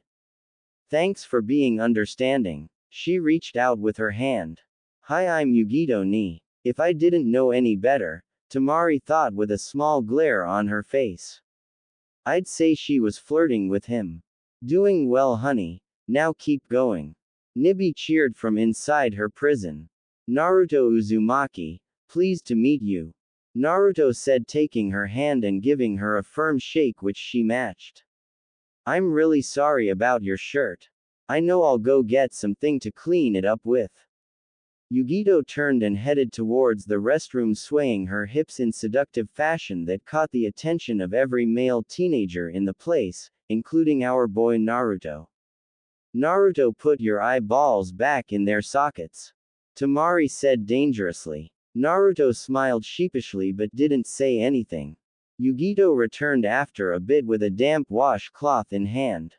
Thanks for being understanding. She reached out with her hand. Hi, I'm Yugito ni. If I didn't know any better, Temari thought with a small glare on her face. I'd say she was flirting with him. Doing well, honey. Now keep going. Nibi cheered from inside her prison. Naruto Uzumaki, pleased to meet you. Naruto said, taking her hand and giving her a firm shake which she matched. I'm really sorry about your shirt. I know, I'll go get something to clean it up with. Yugito turned and headed towards the restroom, swaying her hips in seductive fashion that caught the attention of every male teenager in the place, including our boy Naruto. Naruto, put your eyeballs back in their sockets. Temari said dangerously. Naruto smiled sheepishly but didn't say anything. Yugito returned after a bit with a damp washcloth in hand.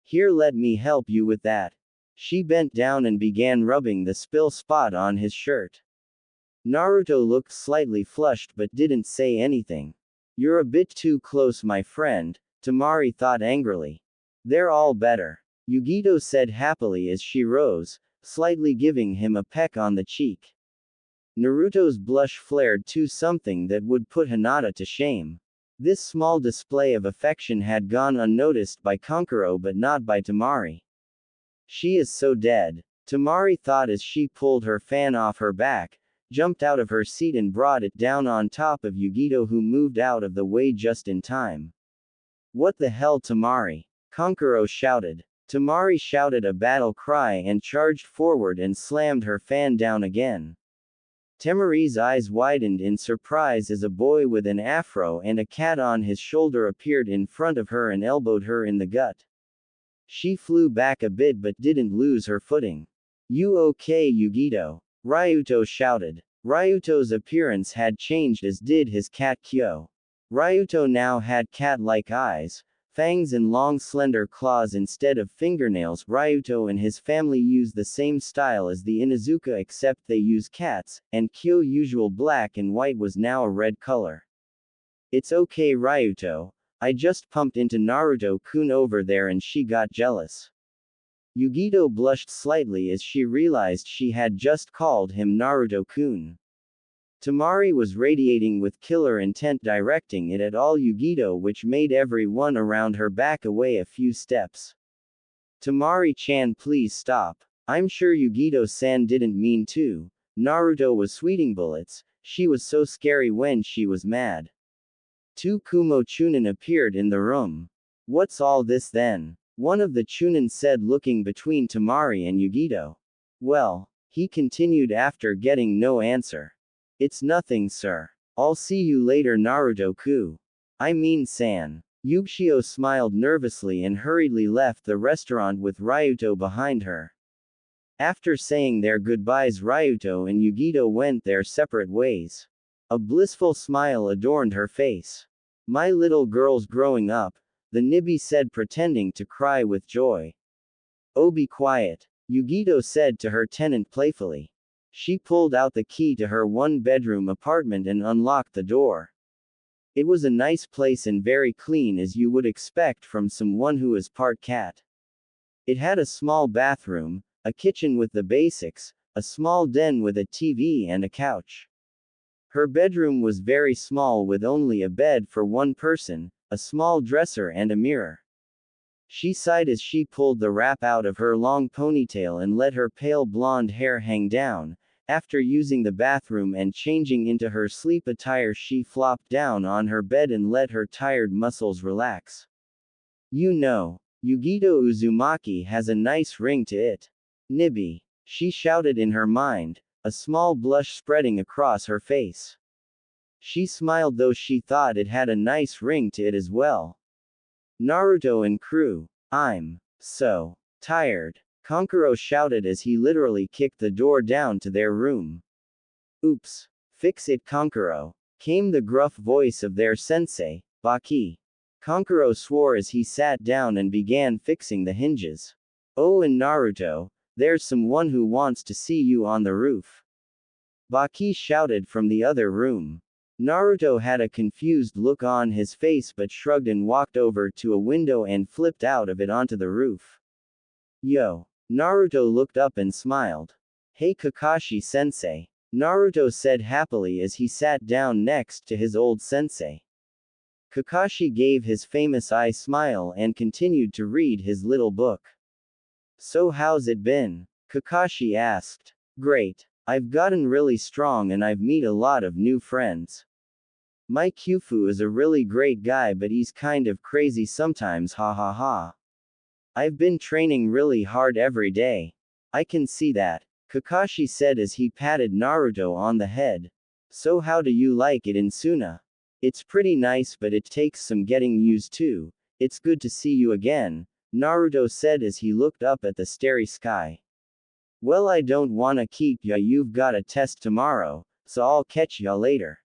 Here, let me help you with that. She bent down and began rubbing the spill spot on his shirt. Naruto looked slightly flushed but didn't say anything. You're a bit too close, my friend, Temari thought angrily. They're all better, Yugito said happily as she rose, slightly giving him a peck on the cheek. Naruto's blush flared to something that would put Hinata to shame. This small display of affection had gone unnoticed by Kankuro but not by Temari. She is so dead, Temari thought as she pulled her fan off her back, jumped out of her seat and brought it down on top of Yugito, who moved out of the way just in time. What the hell, Temari? Kankuro shouted. Temari shouted a battle cry and charged forward and slammed her fan down again. Temari's eyes widened in surprise as a boy with an afro and a cat on his shoulder appeared in front of her and elbowed her in the gut. She flew back a bit but didn't lose her footing. You okay, Yugito? Ryuto shouted. Ryuto's appearance had changed, as did his cat Kyo. Ryuto now had cat-like eyes, fangs and long slender claws instead of fingernails. Ryuto and his family use the same style as the Inuzuka except they use cats, and Kyo's usual black and white was now a red color. It's okay, Ryuto. I just pumped into Naruto-kun over there and she got jealous. Yugito blushed slightly as she realized she had just called him Naruto-kun. Temari was radiating with killer intent, directing it at all Yugito, which made everyone around her back away a few steps. Temari-chan, please stop. I'm sure Yugito-san didn't mean to. Naruto was sweating bullets. She was so scary when she was mad. Two Kumo Chunin appeared in the room. What's all this then? One of the Chunin said, looking between Temari and Yugito. Well, he continued after getting no answer. It's nothing, sir. I'll see you later, Naruto-kun. I mean, san. Yugito smiled nervously and hurriedly left the restaurant with Ryuto behind her. After saying their goodbyes, Ryuto and Yugito went their separate ways. A blissful smile adorned her face. My little girl's growing up, the Nibi said, pretending to cry with joy. Oh, be quiet, Yugito said to her tenant playfully. She pulled out the key to her one-bedroom apartment and unlocked the door. It was a nice place and very clean, as you would expect from someone who is part cat. It had a small bathroom, a kitchen with the basics, a small den with a TV and a couch. Her bedroom was very small with only a bed for one person, a small dresser and a mirror. She sighed as she pulled the wrap out of her long ponytail and let her pale blonde hair hang down. After using the bathroom and changing into her sleep attire, she flopped down on her bed and let her tired muscles relax. You know, Yugito Uzumaki has a nice ring to it. Nibi, she shouted in her mind, a small blush spreading across her face. She smiled, though she thought it had a nice ring to it as well. Naruto and crew. I'm so tired, Kankuro shouted as he literally kicked the door down to their room. Oops. Fix it, Kankuro, came the gruff voice of their sensei, Baki. Kankuro swore as he sat down and began fixing the hinges. Oh, and Naruto, there's someone who wants to see you on the roof. Baki shouted from the other room. Naruto had a confused look on his face but shrugged and walked over to a window and flipped out of it onto the roof. Yo. Naruto looked up and smiled. Hey, Kakashi-sensei, Naruto said happily as he sat down next to his old sensei. Kakashi gave his famous eye smile and continued to read his little book. So how's it been? Kakashi asked. Great. I've gotten really strong and I've met a lot of new friends. My Kyufu is a really great guy, but he's kind of crazy sometimes, ha ha ha. I've been training really hard every day. I can see that, Kakashi said as he patted Naruto on the head. So how do you like it in Suna? It's pretty nice, but it takes some getting used to. It's good to see you again, Naruto said as he looked up at the starry sky. Well, I don't wanna keep ya, you've got a test tomorrow, so I'll catch ya later.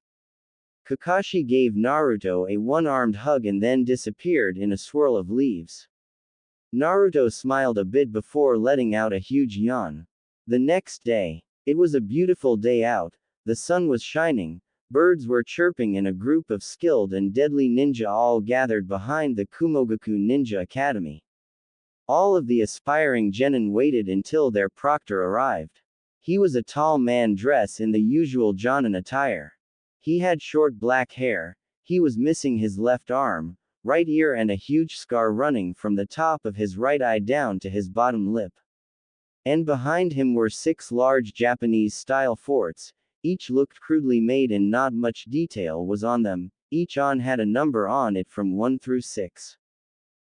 Kakashi gave Naruto a one-armed hug and then disappeared in a swirl of leaves. Naruto smiled a bit before letting out a huge yawn. The next day. It was a beautiful day out, the sun was shining, birds were chirping and a group of skilled and deadly ninja all gathered behind the Kumogaku Ninja Academy. All of the aspiring genin waited until their proctor arrived. He was a tall man dressed in the usual jonin attire. He had short black hair, he was missing his left arm, right ear and a huge scar running from the top of his right eye down to his bottom lip. And behind him were 6 large Japanese-style forts, each looked crudely made and not much detail was on them, each had a number on it from 1 through 6.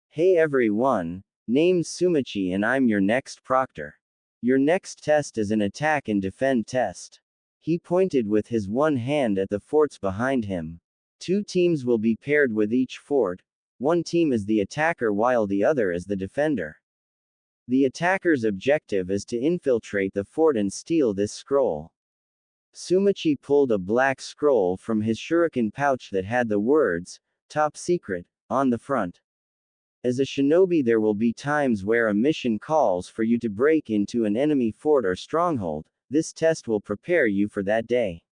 Hey everyone, name's Sumichi and I'm your next proctor. Your next test is an attack and defend test. He pointed with his one hand at the forts behind him. 2 teams will be paired with each fort, one team is the attacker while the other is the defender. The attacker's objective is to infiltrate the fort and steal this scroll. Sumichi pulled a black scroll from his shuriken pouch that had the words, "Top Secret," on the front. As a shinobi there will be times where a mission calls for you to break into an enemy fort or stronghold, this test will prepare you for that day.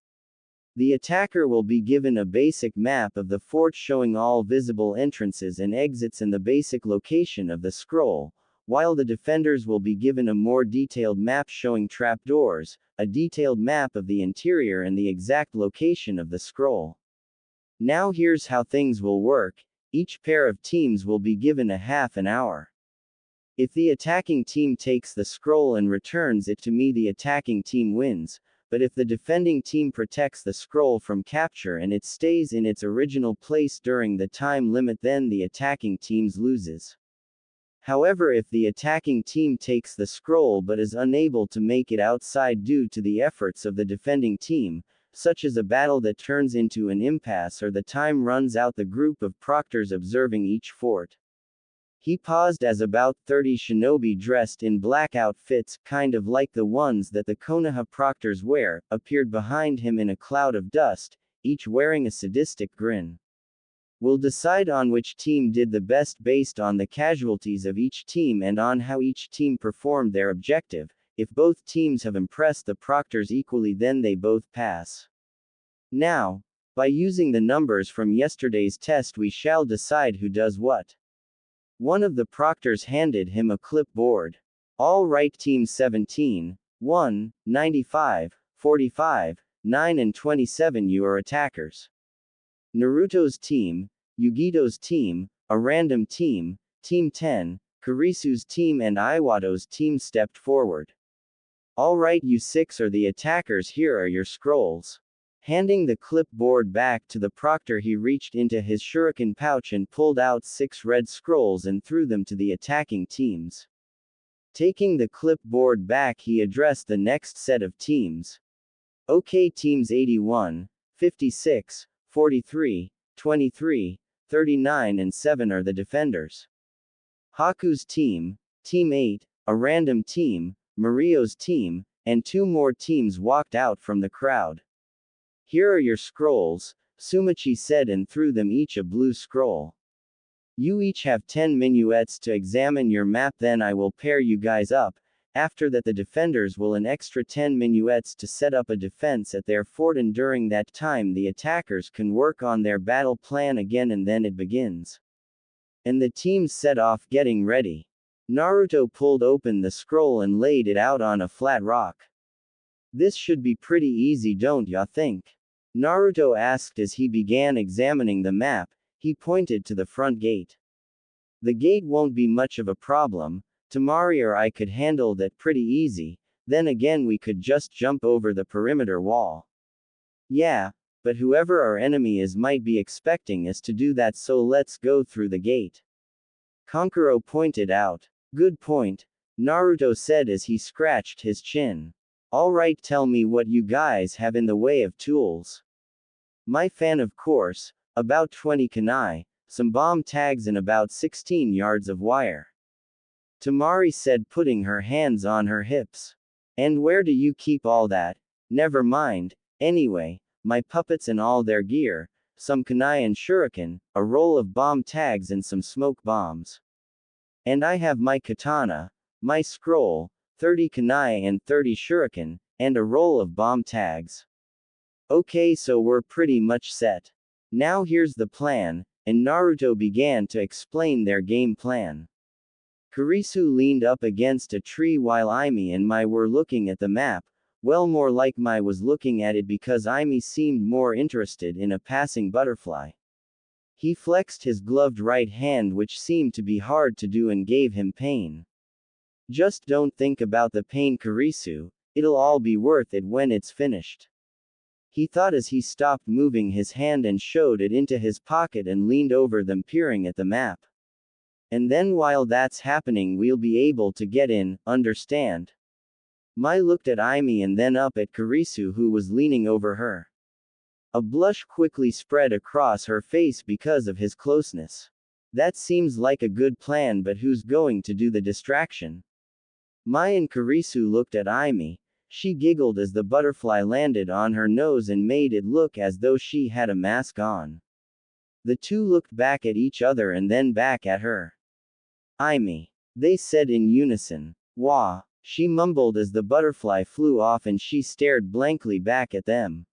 The attacker will be given a basic map of the fort showing all visible entrances and exits and the basic location of the scroll, while the defenders will be given a more detailed map showing trapdoors, a detailed map of the interior and the exact location of the scroll. Now here's how things will work, each pair of teams will be given a half an hour. If the attacking team takes the scroll and returns it to me the attacking team wins, but if the defending team protects the scroll from capture and it stays in its original place during the time limit then the attacking team loses. However, if the attacking team takes the scroll but is unable to make it outside due to the efforts of the defending team, such as a battle that turns into an impasse or the time runs out the group of proctors observing each fort. He paused as about 30 shinobi dressed in black outfits, kind of like the ones that the Konoha proctors wear, appeared behind him in a cloud of dust, each wearing a sadistic grin. We'll decide on which team did the best based on the casualties of each team and on how each team performed their objective. If both teams have impressed the proctors equally then they both pass. Now, by using the numbers from yesterday's test we shall decide who does what. One of the proctors handed him a clipboard. All right, team 17, 1, 95, 45, 9 and 27 you are attackers. Naruto's team, Yugito's team, a random team, Team 10, Kurisu's team and Iwato's team stepped forward. Alright, you 6 are the attackers, here are your scrolls. Handing the clipboard back to the proctor he reached into his shuriken pouch and pulled out 6 red scrolls and threw them to the attacking teams. Taking the clipboard back he addressed the next set of teams. Okay, teams 81, 56, 43, 23, 39 and 7 are the defenders. Haku's team, Team 8, a random team, Mario's team, and 2 more teams walked out from the crowd. Here are your scrolls, Sumichi said and threw them each a blue scroll. You each have 10 minuets to examine your map, then I will pair you guys up. After that the defenders will an extra 10 minuets to set up a defense at their fort and during that time the attackers can work on their battle plan again and then it begins. And the teams set off getting ready. Naruto pulled open the scroll and laid it out on a flat rock. This should be pretty easy, don't ya think? Naruto asked as he began examining the map. He pointed to the front gate. The gate won't be much of a problem. Temari or I could handle that pretty easy, then again we could just jump over the perimeter wall. Yeah, but whoever our enemy is might be expecting us to do that, so let's go through the gate. Kankuro pointed out. Good point, Naruto said as he scratched his chin. Alright, tell me what you guys have in the way of tools. My fan, of course, about 20 kunai, some bomb tags and about 16 yards of wire. Temari said, putting her hands on her hips. And where do you keep all that? Never mind, anyway, my puppets and all their gear, some kunai and shuriken, a roll of bomb tags and some smoke bombs. And I have my katana, my scroll, 30 kunai and 30 shuriken, and a roll of bomb tags. Okay, so we're pretty much set. Now here's the plan, and Naruto began to explain their game plan. Kurisu leaned up against a tree while Aimi and Mai were looking at the map, well more like Mai was looking at it because Aimi seemed more interested in a passing butterfly. He flexed his gloved right hand which seemed to be hard to do and gave him pain. Just don't think about the pain, Kurisu, it'll all be worth it when it's finished. He thought as he stopped moving his hand and showed it into his pocket and leaned over them peering at the map. And then while that's happening we'll be able to get in, understand? Mai looked at Aimi and then up at Kurisu who was leaning over her. A blush quickly spread across her face because of his closeness. That seems like a good plan, but who's going to do the distraction? Mai and Kurisu looked at Aimi. She giggled as the butterfly landed on her nose and made it look as though she had a mask on. The two looked back at each other and then back at her. Aimi, they said in unison. Wah, she mumbled as the butterfly flew off and she stared blankly back at them.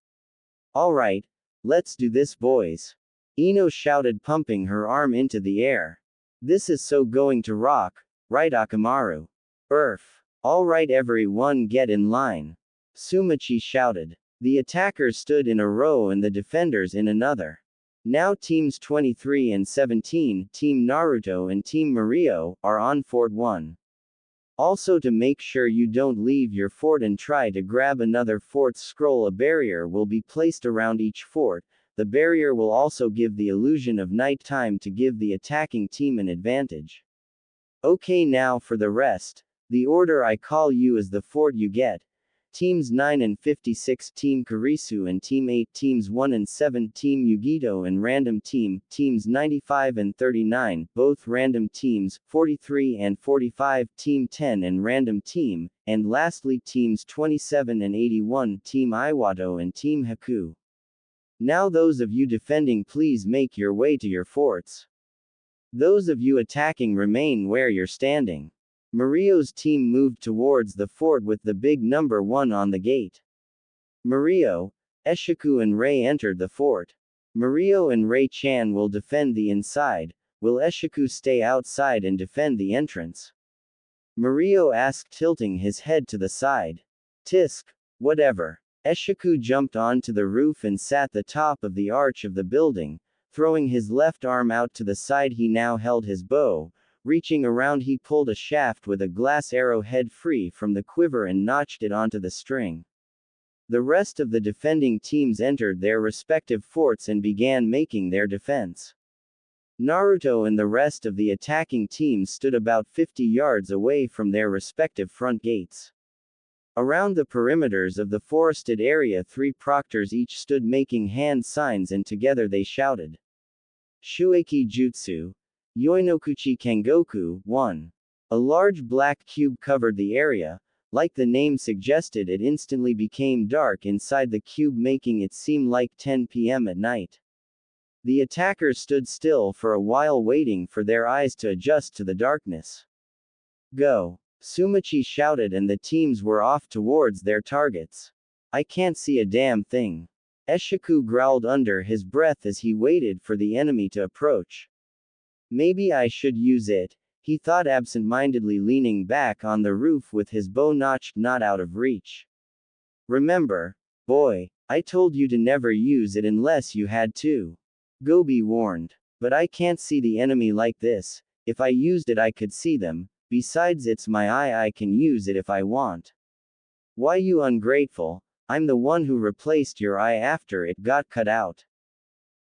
Alright, let's do this, boys. Ino shouted, pumping her arm into the air. This is so going to rock, right, Akamaru? Alright, everyone get in line. Sumachi shouted. The attackers stood in a row and the defenders in another. Now teams 23 and 17, Team Naruto and Team Mario, are on Fort 1. Also, to make sure you don't leave your fort and try to grab another fort's scroll, a barrier will be placed around each fort. The barrier will also give the illusion of nighttime to give the attacking team an advantage. Okay, now for the rest. The order I call you is the fort you get. Teams 9 and 56 Team Kurisu and Team 8 Teams 1 and 7 Team Yugito and Random Team, Teams 95 and 39, both Random Teams, 43 and 45 Team 10 and Random Team, and lastly Teams 27 and 81 Team Iwato and Team Haku. Now those of you defending, please make your way to your forts. Those of you attacking, remain where you're standing. Mario's team moved towards the fort with the big number 1 on the gate. Mario, Eshiku and Rei entered the fort. Mario and Rei-chan will defend the inside. Will Eshiku stay outside and defend the entrance? Mario asked, tilting his head to the side. Tisk, whatever. Eshiku jumped onto the roof and sat the top of the arch of the building. Throwing his left arm out to the side, he now held his bow. Reaching around, he pulled a shaft with a glass arrowhead free from the quiver and notched it onto the string. The rest of the defending teams entered their respective forts and began making their defense. Naruto and the rest of the attacking teams stood about 50 yards away from their respective front gates. Around the perimeters of the forested area, 3 proctors each stood making hand signs, and together they shouted. Shueki Jutsu. Yoinokuchi Kengoku, 1. A large black cube covered the area. Like the name suggested, it instantly became dark inside the cube, making it seem like 10 p.m. at night. The attackers stood still for a while, waiting for their eyes to adjust to the darkness. Go! Sumachi shouted, and the teams were off towards their targets. I can't see a damn thing. Eshiku growled under his breath as he waited for the enemy to approach. Maybe I should use it, he thought absent-mindedly, leaning back on the roof with his bow notched not out of reach. Remember, boy, I told you to never use it unless you had to. Gobi warned. But I can't see the enemy like this. If I used it I could see them. Besides, it's my eye, I can use it if I want. Why, you ungrateful, I'm the one who replaced your eye after it got cut out.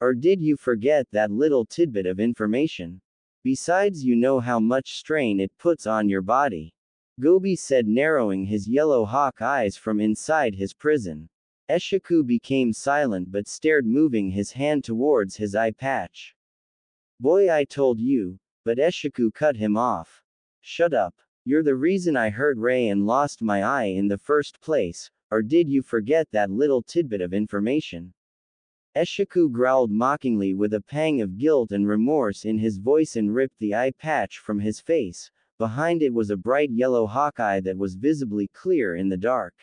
Or did you forget that little tidbit of information? Besides, you know how much strain it puts on your body. Gobi said, narrowing his yellow hawk eyes from inside his prison. Eshiku became silent but stared, moving his hand towards his eye patch. Boy, I told you, but Eshiku cut him off. Shut up. You're the reason I hurt Rei and lost my eye in the first place, or did you forget that little tidbit of information? Eshiku growled mockingly with a pang of guilt and remorse in his voice and ripped the eye patch from his face. Behind it was a bright yellow hawkeye that was visibly clear in the dark.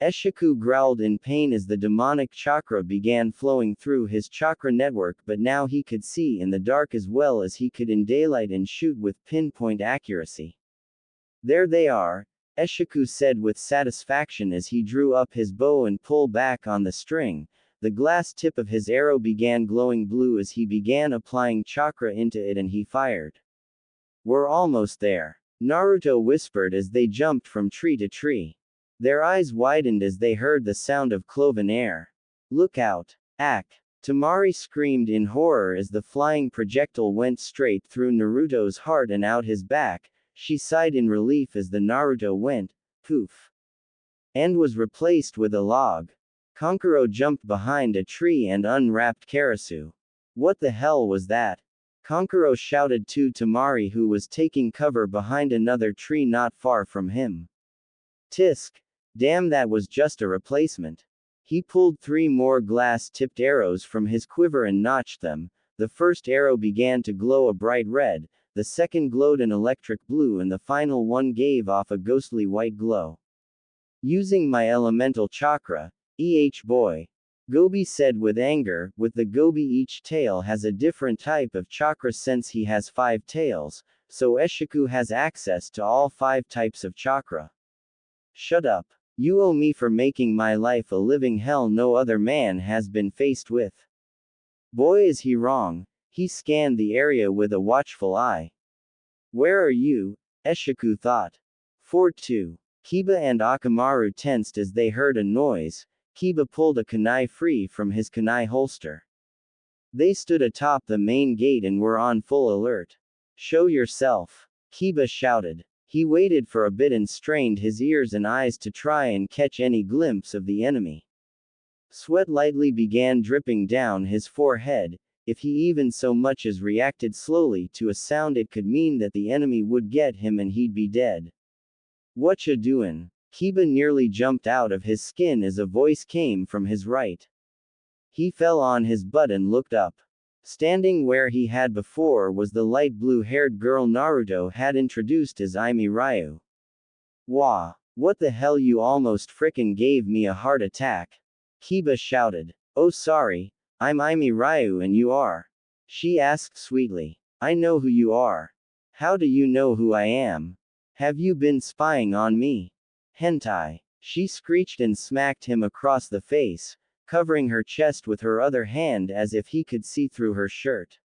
Eshiku growled in pain as the demonic chakra began flowing through his chakra network, but now he could see in the dark as well as he could in daylight and shoot with pinpoint accuracy. There they are, Eshiku said with satisfaction as he drew up his bow and pulled back on the string. The glass tip of his arrow began glowing blue as he began applying chakra into it and he fired. We're almost there, Naruto whispered as they jumped from tree to tree. Their eyes widened as they heard the sound of cloven air. Look out! Ak! Temari screamed in horror as the flying projectile went straight through Naruto's heart and out his back. She sighed in relief as the Naruto went, poof, and was replaced with a log. Kankuro jumped behind a tree and unwrapped Karasu. What the hell was that? Kankuro shouted to Temari, who was taking cover behind another tree not far from him. Tisk! Damn, that was just a replacement. He pulled 3 more glass-tipped arrows from his quiver and notched them. The first arrow began to glow a bright red, the second glowed an electric blue, and the final one gave off a ghostly white glow. Using my elemental chakra, boy. Gobi said with anger, with the Gobi each tail has a different type of chakra since he has 5 tails, so Eshiku has access to all 5 types of chakra. Shut up. You owe me for making my life a living hell no other man has been faced with. Boy, is he wrong. He scanned the area with a watchful eye. Where are you? Eshiku thought. Fort 2. Kiba and Akamaru tensed as they heard a noise. Kiba pulled a kunai free from his kunai holster. They stood atop the main gate and were on full alert. Show yourself, Kiba shouted. He waited for a bit and strained his ears and eyes to try and catch any glimpse of the enemy. Sweat lightly began dripping down his forehead. If he even so much as reacted slowly to a sound, it could mean that the enemy would get him and he'd be dead. Whatcha doin'? Kiba nearly jumped out of his skin as a voice came from his right. He fell on his butt and looked up. Standing where he had before was the light blue-haired girl Naruto had introduced as Imi Ryu. Wah! What the hell, you almost frickin' gave me a heart attack. Kiba shouted. Oh sorry, I'm Imi Ryu and you are? She asked sweetly. I know who you are. How do you know who I am? Have you been spying on me? Hentai. She screeched and smacked him across the face, covering her chest with her other hand as if he could see through her shirt.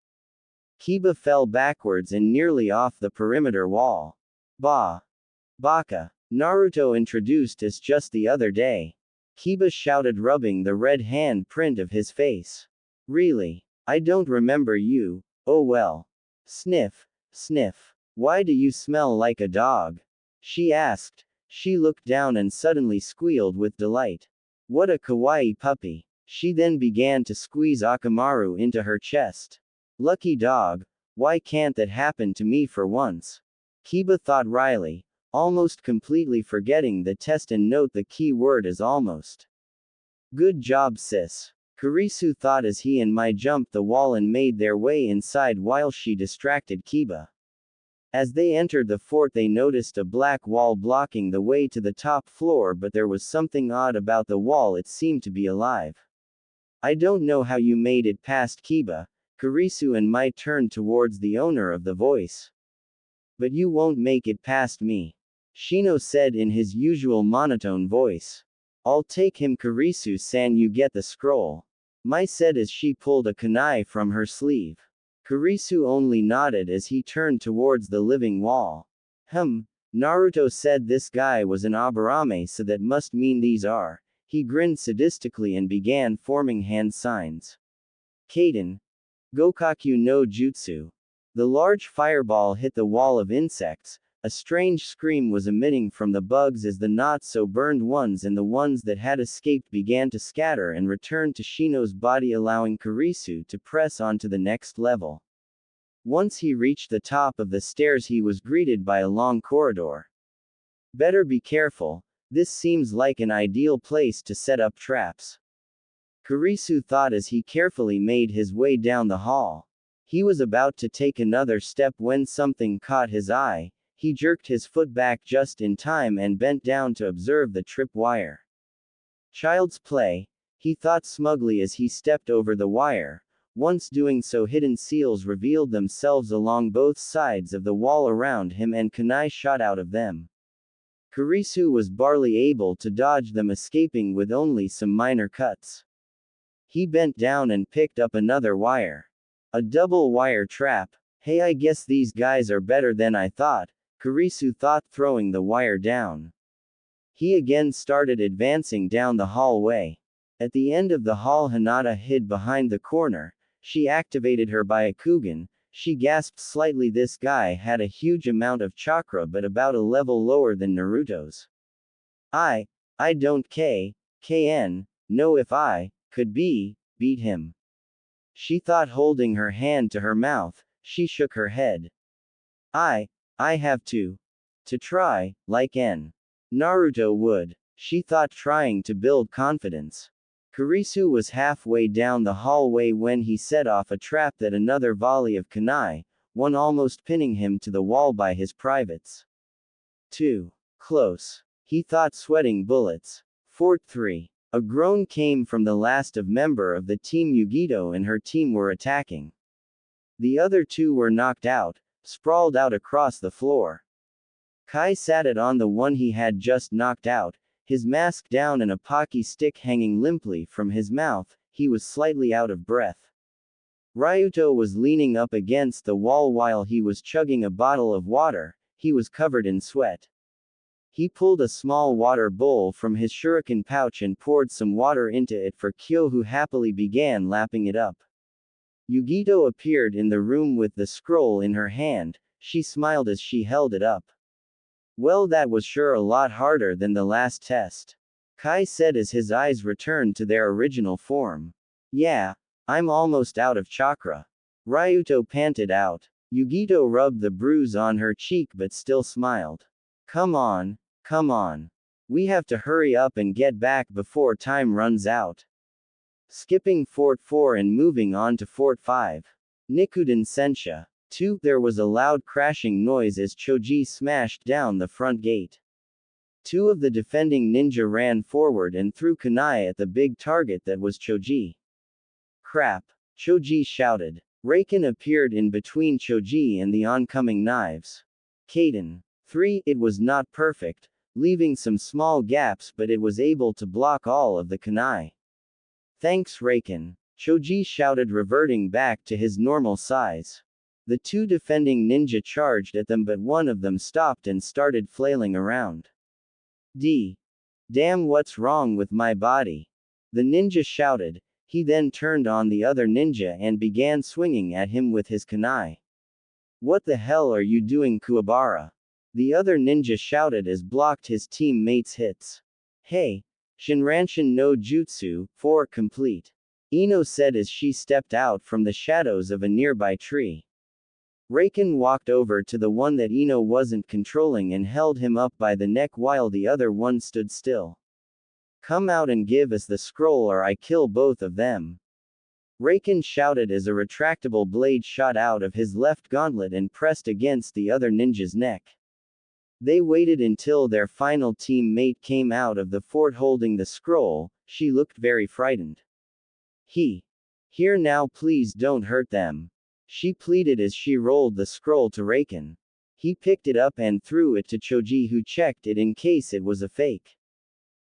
Kiba fell backwards and nearly off the perimeter wall. Bah! Baka! Naruto introduced us just the other day. Kiba shouted, rubbing the red hand print of his face. Really? I don't remember you. Oh well. Sniff, sniff. Why do you smell like a dog? She asked. She looked down and suddenly squealed with delight. What a kawaii puppy. She then began to squeeze Akamaru into her chest. Lucky dog. Why can't that happen to me for once? Kiba thought wryly, almost completely forgetting the test and note the key word is almost. Good job, sis. Kurisu thought as he and Mai jumped the wall and made their way inside while she distracted Kiba. As they entered the fort, they noticed a black wall blocking the way to the top floor, but there was something odd about the wall, it seemed to be alive. I don't know how you made it past, Kiba. Kurisu and Mai turned towards the owner of the voice. But you won't make it past me, Shino said in his usual monotone voice. I'll take him, Kurisu-san, you get the scroll, Mai said as she pulled a kunai from her sleeve. Kurisu only nodded as he turned towards the living wall. Naruto said this guy was an Aburame, so that must mean these are. He grinned sadistically and began forming hand signs. Kaden. Gokaku no Jutsu. The large fireball hit the wall of insects. A strange scream was emitting from the bugs as the not-so-burned ones and the ones that had escaped began to scatter and return to Shino's body, allowing Kurisu to press on to the next level. Once he reached the top of the stairs, he was greeted by a long corridor. Better be careful, this seems like an ideal place to set up traps. Kurisu thought as he carefully made his way down the hall. He was about to take another step when something caught his eye. He jerked his foot back just in time and bent down to observe the tripwire. Child's play, he thought smugly as he stepped over the wire. Once doing so, hidden seals revealed themselves along both sides of the wall around him and kunai shot out of them. Kurisu was barely able to dodge them, escaping with only some minor cuts. He bent down and picked up another wire. A double wire trap. Hey, I guess these guys are better than I thought, Kurisu thought, throwing the wire down. He again started advancing down the hallway. At the end of the hall, Hinata hid behind the corner. She activated her Byakugan. She gasped slightly. This guy had a huge amount of chakra, but about a level lower than Naruto's. I don't know if I could beat him. She thought, holding her hand to her mouth. She shook her head. I have to try, like Naruto would. She thought, trying to build confidence. Kurisu was halfway down the hallway when he set off a trap that another volley of kunai, one almost pinning him to the wall by his privates. Too close, he thought, sweating bullets. Fort 3. A groan came from the last member of the team. Yugito and her team were attacking. The other two were knocked out, sprawled out across the floor. Kai sat on the one he had just knocked out, his mask down and a pocky stick hanging limply from his mouth. He was slightly out of breath. Ryuto was leaning up against the wall while he was chugging a bottle of water. He was covered in sweat. He pulled a small water bowl from his shuriken pouch and poured some water into it for Kyo, who happily began lapping it up. Yugito appeared in the room with the scroll in her hand. She smiled as she held it up. Well, that was sure a lot harder than the last test, Kai said as his eyes returned to their original form. Yeah, I'm almost out of chakra, Ryuto panted out. Yugito rubbed the bruise on her cheek but still smiled. Come on. We have to hurry up and get back before time runs out. Skipping Fort 4 and moving on to Fort 5. Nikuden Sensha. 2. There was a loud crashing noise as Choji smashed down the front gate. Two of the defending ninja ran forward and threw kunai at the big target that was Choji. Crap! Choji shouted. Raken appeared in between Choji and the oncoming knives. Kaden. 3. It was not perfect, leaving some small gaps, but it was able to block all of the kunai. Thanks, Raken, Choji shouted, reverting back to his normal size. The two defending ninja charged at them, but one of them stopped and started flailing around. Damn, what's wrong with my body? The ninja shouted. He then turned on the other ninja and began swinging at him with his kunai. What the hell are you doing, Kuwabara? The other ninja shouted as blocked his teammates' hits. Hey! Shinranshin no Jutsu, 4 complete. Ino said as she stepped out from the shadows of a nearby tree. Raken walked over to the one that Ino wasn't controlling and held him up by the neck while the other one stood still. Come out and give us the scroll or I kill both of them. Raken shouted as a retractable blade shot out of his left gauntlet and pressed against the other ninja's neck. They waited until their final teammate came out of the fort holding the scroll. She looked very frightened. Here now, please don't hurt them, she pleaded as she rolled the scroll to Raken. He picked it up and threw it to Choji, who checked it in case it was a fake.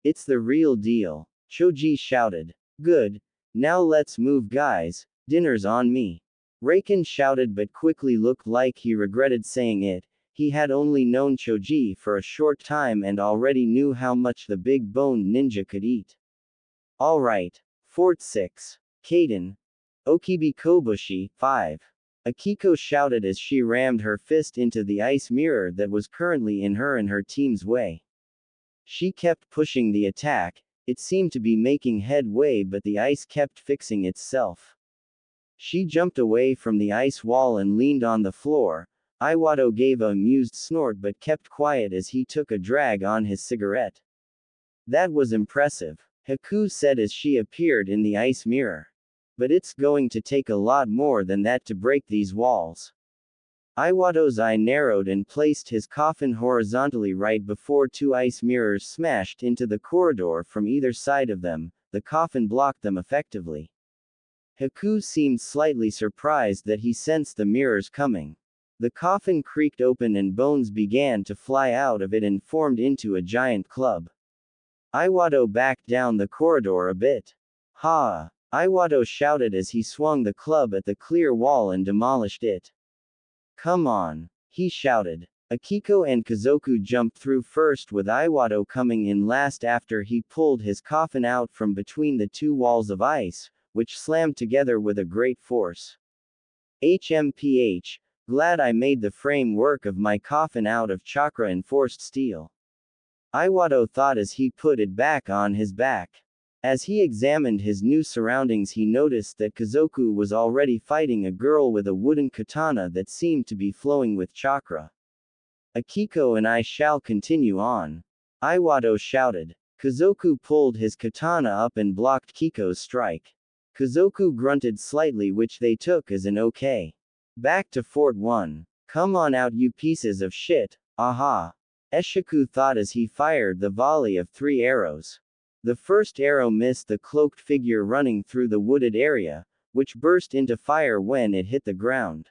It's the real deal, Choji shouted. Good. Now let's move, guys, dinner's on me. Raken shouted but quickly looked like he regretted saying it. He had only known Choji for a short time and already knew how much the big-boned ninja could eat. Alright. Fort 6. Kaden. Okibi Kobushi, 5. Akiko shouted as she rammed her fist into the ice mirror that was currently in her and her team's way. She kept pushing the attack. It seemed to be making headway, but the ice kept fixing itself. She jumped away from the ice wall and leaned on the floor. Iwato gave an amused snort but kept quiet as he took a drag on his cigarette. That was impressive. Haku said as she appeared in the ice mirror. But it's going to take a lot more than that to break these walls. Iwato's eye narrowed and placed his coffin horizontally right before two ice mirrors smashed into the corridor from either side of them. The coffin blocked them effectively. Haku seemed slightly surprised that he sensed the mirrors coming. The coffin creaked open and bones began to fly out of it and formed into a giant club. Iwato backed down the corridor a bit. Ha! Iwato shouted as he swung the club at the clear wall and demolished it. Come on! He shouted. Akiko and Kazoku jumped through first with Iwato coming in last after he pulled his coffin out from between the two walls of ice, which slammed together with a great force. HMPH, glad I made the framework of my coffin out of chakra-enforced steel. Iwato thought as he put it back on his back. As he examined his new surroundings he noticed that Kazoku was already fighting a girl with a wooden katana that seemed to be flowing with chakra. Akiko and I shall continue on. Iwato shouted. Kazoku pulled his katana up and blocked Kiko's strike. Kazoku grunted slightly, which they took as an okay. Back to Fort 1. Come on out, you pieces of shit, aha. Eshiku thought as he fired the volley of 3 arrows. The first arrow missed the cloaked figure running through the wooded area, which burst into fire when it hit the ground.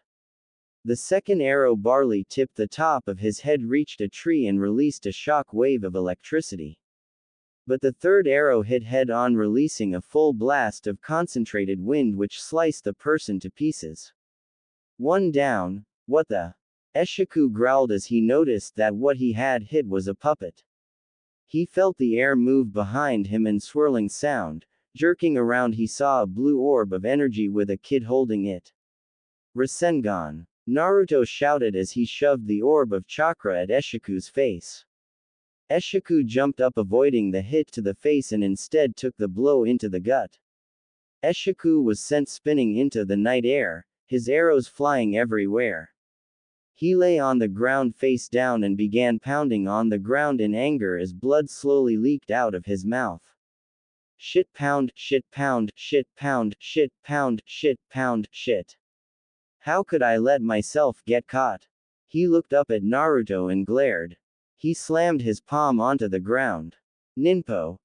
The second arrow barely tipped the top of his head, reached a tree and released a shock wave of electricity. But the third arrow hit head-on, releasing a full blast of concentrated wind which sliced the person to pieces. One down. What the? Eshiku growled as he noticed that what he had hit was a puppet. He felt the air move behind him and swirling sound. Jerking around he saw a blue orb of energy with a kid holding it. Rasengan. Naruto shouted as he shoved the orb of chakra at Eshiku's face. Eshiku jumped up, avoiding the hit to the face, and instead took the blow into the gut. Eshiku was sent spinning into the night air, his arrows flying everywhere. He lay on the ground face down and began pounding on the ground in anger as blood slowly leaked out of his mouth. Shit pound, shit pound, shit pound, shit pound, shit pound, shit. How could I let myself get caught? He looked up at Naruto and glared. He slammed his palm onto the ground. Ninpo.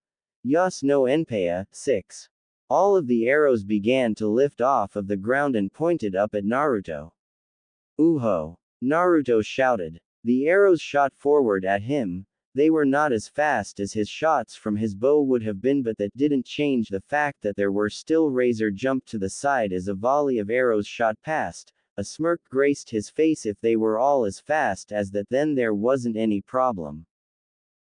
Yas no Enpea, 6. All of the arrows began to lift off of the ground and pointed up at Naruto. Uho. Naruto shouted. The arrows shot forward at him. They were not as fast as his shots from his bow would have been, but that didn't change the fact that there were still. Razor jumped to the side as a volley of arrows shot past. A smirk graced his face. If they were all as fast as that, then there wasn't any problem.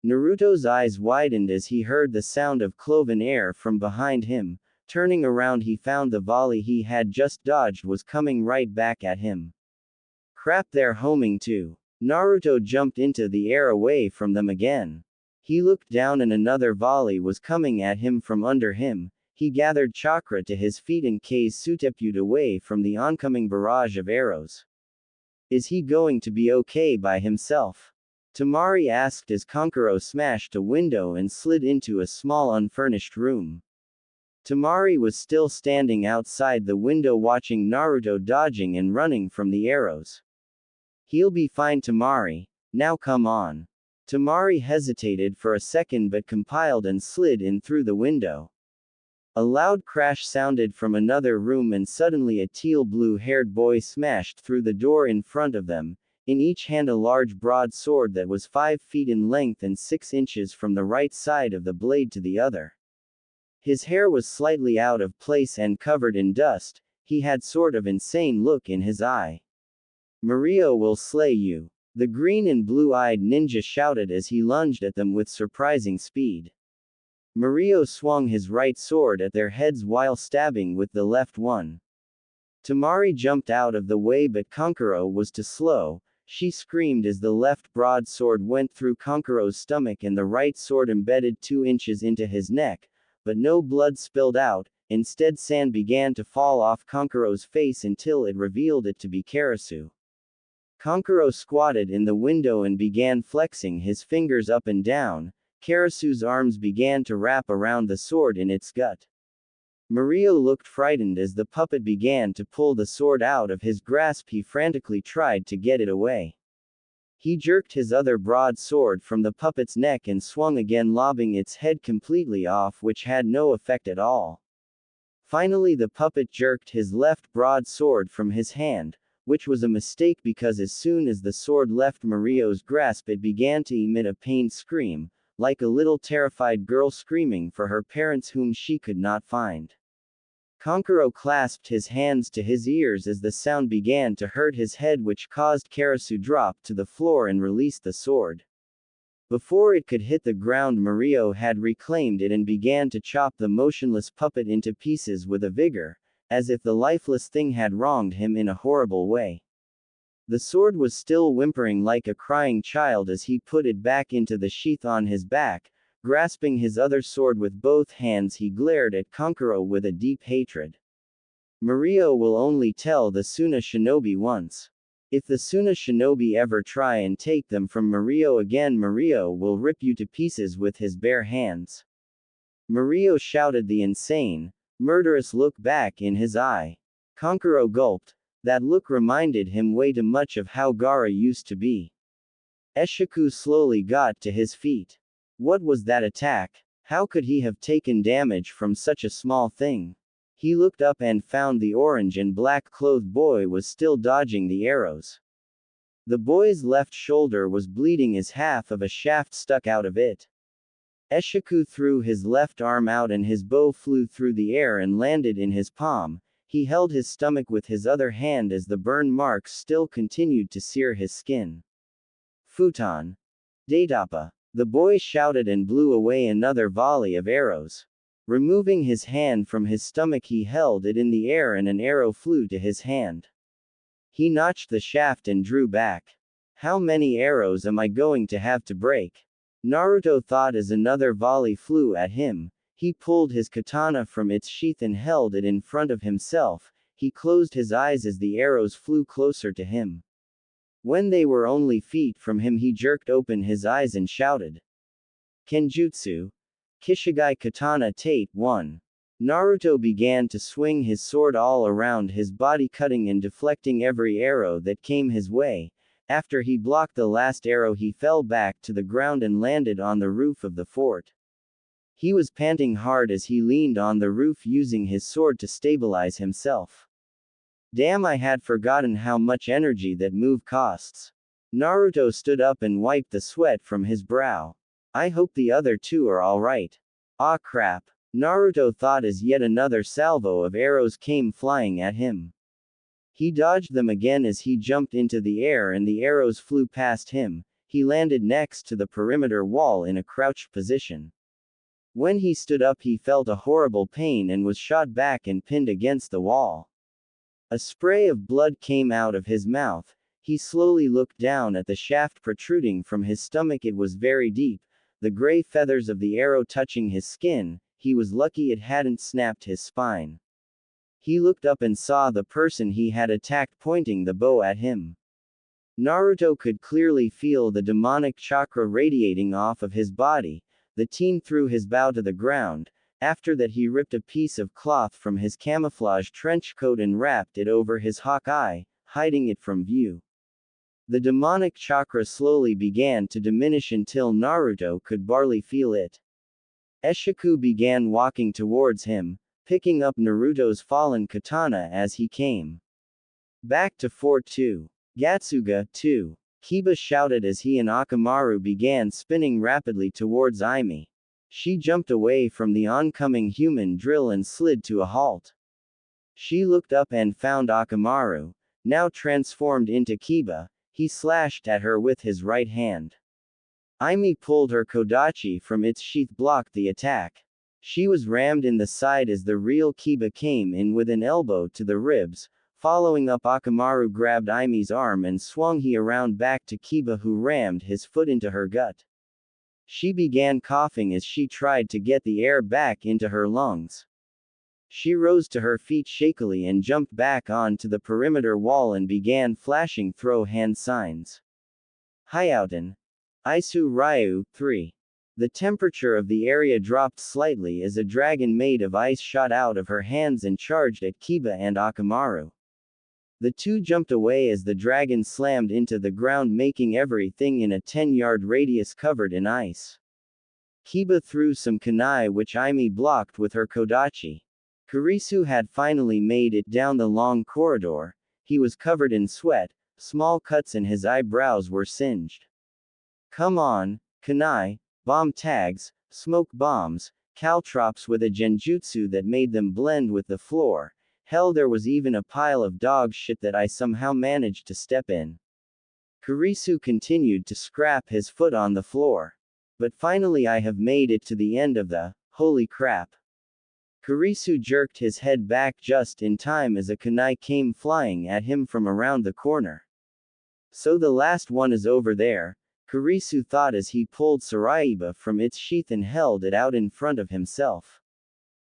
Naruto's eyes widened as he heard the sound of cloven air from behind him. Turning around he found the volley he had just dodged was coming right back at him. Crap, they're homing too. Naruto jumped into the air away from them again. He looked down and another volley was coming at him from under him. He gathered chakra to his feet and K's Sutepute away from the oncoming barrage of arrows. Is he going to be okay by himself? Temari asked as Kankuro smashed a window and slid into a small unfurnished room. Temari was still standing outside the window watching Naruto dodging and running from the arrows. He'll be fine, Temari. Now come on. Temari hesitated for a second but compiled and slid in through the window. A loud crash sounded from another room and suddenly a teal-blue-haired boy smashed through the door in front of them, in each hand a large broadsword that was 5 feet in length and 6 inches from the right side of the blade to the other. His hair was slightly out of place and covered in dust. He had sort of insane look in his eye. Mario will slay you. The green and blue-eyed ninja shouted as he lunged at them with surprising speed. Mario swung his right sword at their heads while stabbing with the left one. Temari jumped out of the way, but Kankuro was too slow. She screamed as the left broadsword went through Kankuro's stomach and the right sword embedded 2 inches into his neck, but no blood spilled out. Instead, sand began to fall off Kankuro's face until it revealed it to be Karasu. Kankuro squatted in the window and began flexing his fingers up and down. Karasu's arms began to wrap around the sword in its gut. Mario looked frightened as the puppet began to pull the sword out of his grasp. He frantically tried to get it away. He jerked his other broadsword from the puppet's neck and swung again, lobbing its head completely off, which had no effect at all. Finally, the puppet jerked his left broadsword from his hand, which was a mistake because as soon as the sword left Mario's grasp, it began to emit a pained scream, like a little terrified girl screaming for her parents whom she could not find. Kankuro clasped his hands to his ears as the sound began to hurt his head, which caused Karasu drop to the floor and released the sword. Before it could hit the ground, Mario had reclaimed it and began to chop the motionless puppet into pieces with a vigor, as if the lifeless thing had wronged him in a horrible way. The sword was still whimpering like a crying child as he put it back into the sheath on his back. Grasping his other sword with both hands, he glared at Kankuro with a deep hatred. Mario will only tell the Suna shinobi once. If the Suna shinobi ever try and take them from Mario again, Mario will rip you to pieces with his bare hands. Mario shouted, the insane, murderous look back in his eye. Kankuro gulped. That look reminded him way too much of how Gaara used to be. Eshiku slowly got to his feet. What was that attack? How could he have taken damage from such a small thing? He looked up and found the orange and black clothed boy was still dodging the arrows. The boy's left shoulder was bleeding as half of a shaft stuck out of it. Eshiku threw his left arm out and his bow flew through the air and landed in his palm. He held his stomach with his other hand as the burn marks still continued to sear his skin. Futon. Datapa. The boy shouted and blew away another volley of arrows. Removing his hand from his stomach, he held it in the air and an arrow flew to his hand. He notched the shaft and drew back. How many arrows am I going to have to break? Naruto thought as another volley flew at him. He pulled his katana from its sheath and held it in front of himself. He closed his eyes as the arrows flew closer to him. When they were only feet from him, he jerked open his eyes and shouted. Kenjutsu. Kishigai Katana Tate 1. Naruto began to swing his sword all around his body, cutting and deflecting every arrow that came his way. After he blocked the last arrow, he fell back to the ground and landed on the roof of the fort. He was panting hard as he leaned on the roof using his sword to stabilize himself. Damn, I had forgotten how much energy that move costs. Naruto stood up and wiped the sweat from his brow. I hope the other two are alright. Ah crap. Naruto thought as yet another salvo of arrows came flying at him. He dodged them again as he jumped into the air and the arrows flew past him. He landed next to the perimeter wall in a crouched position. When he stood up, he felt a horrible pain and was shot back and pinned against the wall. A spray of blood came out of his mouth. He slowly looked down at the shaft protruding from his stomach. It was very deep, the gray feathers of the arrow touching his skin. He was lucky it hadn't snapped his spine. He looked up and saw the person he had attacked pointing the bow at him. Naruto could clearly feel the demonic chakra radiating off of his body. The teen threw his bow to the ground. After that, he ripped a piece of cloth from his camouflage trench coat and wrapped it over his hawk eye, hiding it from view. The demonic chakra slowly began to diminish until Naruto could barely feel it. Eshiku began walking towards him, picking up Naruto's fallen katana as he came. Back to Fort 2. Gatsuga, 2. Kiba shouted as he and Akamaru began spinning rapidly towards Aimi. She jumped away from the oncoming human drill and slid to a halt. She looked up and found Akamaru, now transformed into Kiba. He slashed at her with his right hand. Aimi pulled her kodachi from its sheath, blocked the attack. She was rammed in the side as the real Kiba came in with an elbow to the ribs. Following up, Akamaru grabbed Aimi's arm and swung he around back to Kiba, who rammed his foot into her gut. She began coughing as she tried to get the air back into her lungs. She rose to her feet shakily and jumped back onto the perimeter wall and began flashing throw hand signs. Hyouten. Isu Ryu, 3. The temperature of the area dropped slightly as a dragon made of ice shot out of her hands and charged at Kiba and Akamaru. The two jumped away as the dragon slammed into the ground, making everything in a 10-yard radius covered in ice. Kiba threw some kunai which Aimi blocked with her kodachi. Kurisu had finally made it down the long corridor. He was covered in sweat, small cuts and his eyebrows were singed. Come on, kunai, bomb tags, smoke bombs, caltrops with a genjutsu that made them blend with the floor. Hell, there was even a pile of dog shit that I somehow managed to step in. Kurisu continued to scrap his foot on the floor. But finally I have made it to the end of the, holy crap. Kurisu jerked his head back just in time as a kunai came flying at him from around the corner. So the last one is over there, Kurisu thought as he pulled Saraiba from its sheath and held it out in front of himself.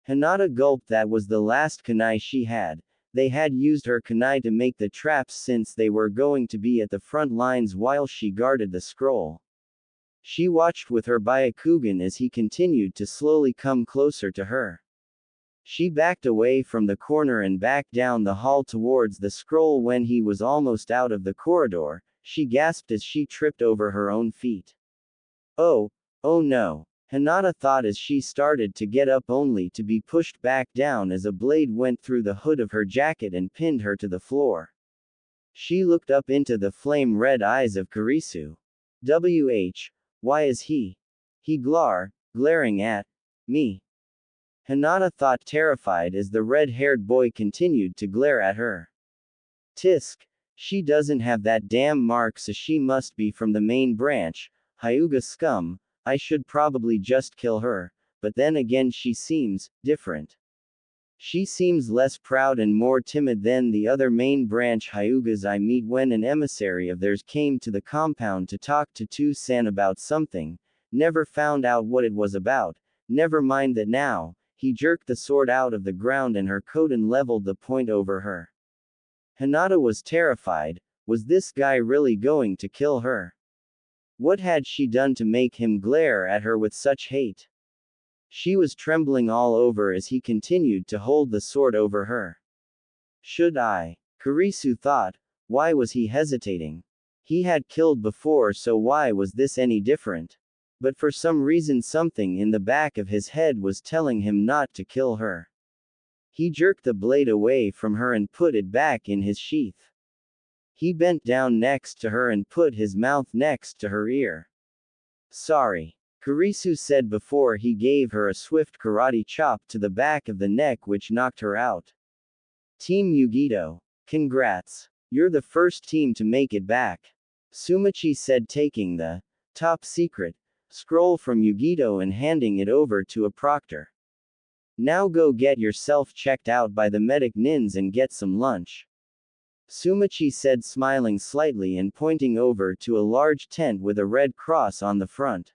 Hinata gulped. That was the last kunai she had. They had used her kunai to make the traps since they were going to be at the front lines while she guarded the scroll. She watched with her Byakugan as he continued to slowly come closer to her. She backed away from the corner and back down the hall towards the scroll. When he was almost out of the corridor, she gasped as she tripped over her own feet. Oh no. Hinata thought as she started to get up, only to be pushed back down as a blade went through the hood of her jacket and pinned her to the floor. She looked up into the flame-red eyes of Kurisu. Why is he glaring at me? Hinata thought, terrified as the red-haired boy continued to glare at her. Tisk. She doesn't have that damn mark, so she must be from the main branch. Hyuga scum. I should probably just kill her, but then again she seems different. She seems less proud and more timid than the other main branch Hyugas I meet. When an emissary of theirs came to the compound to talk to Tu-san about something, never found out what it was about, never mind that now. He jerked the sword out of the ground and her coat and leveled the point over her. Hinata was terrified. Was this guy really going to kill her? What had she done to make him glare at her with such hate? She was trembling all over as he continued to hold the sword over her. Should I? Kurisu thought. Why was he hesitating? He had killed before, so why was this any different? But for some reason something in the back of his head was telling him not to kill her. He jerked the blade away from her and put it back in his sheath. He bent down next to her and put his mouth next to her ear. Sorry, Kurisu said before he gave her a swift karate chop to the back of the neck which knocked her out. Team Yugito. Congrats. You're the first team to make it back. Sumichi said, taking the top secret scroll from Yugito and handing it over to a proctor. Now go get yourself checked out by the medic nins and get some lunch. Sumichi said, smiling slightly and pointing over to a large tent with a red cross on the front.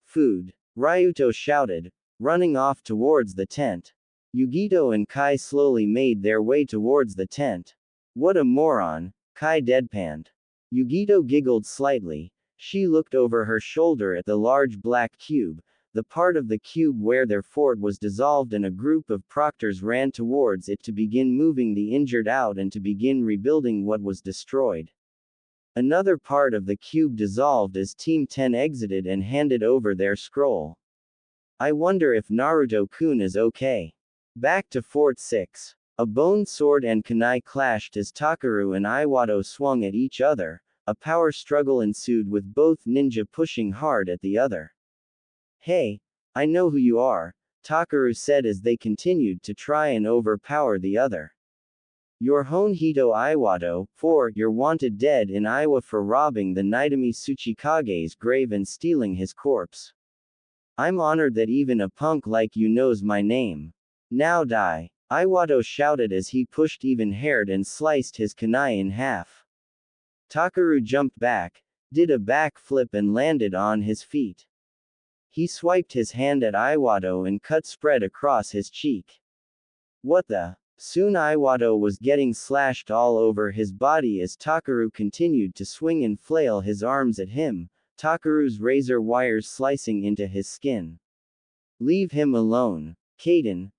Food. Ryuto shouted, running off towards the tent. Yugito and Kai slowly made their way towards the tent. What a moron, Kai deadpanned. Yugito giggled slightly. She looked over her shoulder at the large black cube, the part of the cube where their fort was dissolved, and a group of proctors ran towards it to begin moving the injured out and to begin rebuilding what was destroyed. Another part of the cube dissolved as Team 10 exited and handed over their scroll. I wonder if Naruto-kun is okay. Back to Fort 6. A bone sword and kunai clashed as Takaru and Iwado swung at each other. A power struggle ensued with both ninja pushing hard at the other. Hey, I know who you are, Takaru said as they continued to try and overpower the other. You're Honhito Iwado, you're wanted dead in Iowa for robbing the Naitami Tsuchikage's grave and stealing his corpse. I'm honored that even a punk like you knows my name. Now die, Iwado shouted as he pushed even-haired and sliced his kunai in half. Takaru jumped back, did a backflip and landed on his feet. He swiped his hand at Iwado and cut spread across his cheek. What the? Soon Iwado was getting slashed all over his body as Takaru continued to swing and flail his arms at him, Takeru's razor wires slicing into his skin. Leave him alone. Kaden.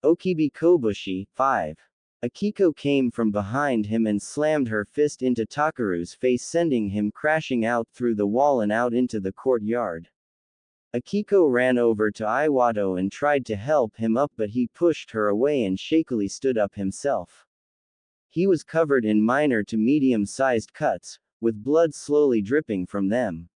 Okibi Kobushi, 5. Akiko came from behind him and slammed her fist into Takeru's face, sending him crashing out through the wall and out into the courtyard. Akiko ran over to Iwato and tried to help him up, but he pushed her away and shakily stood up himself. He was covered in minor to medium-sized cuts, with blood slowly dripping from them.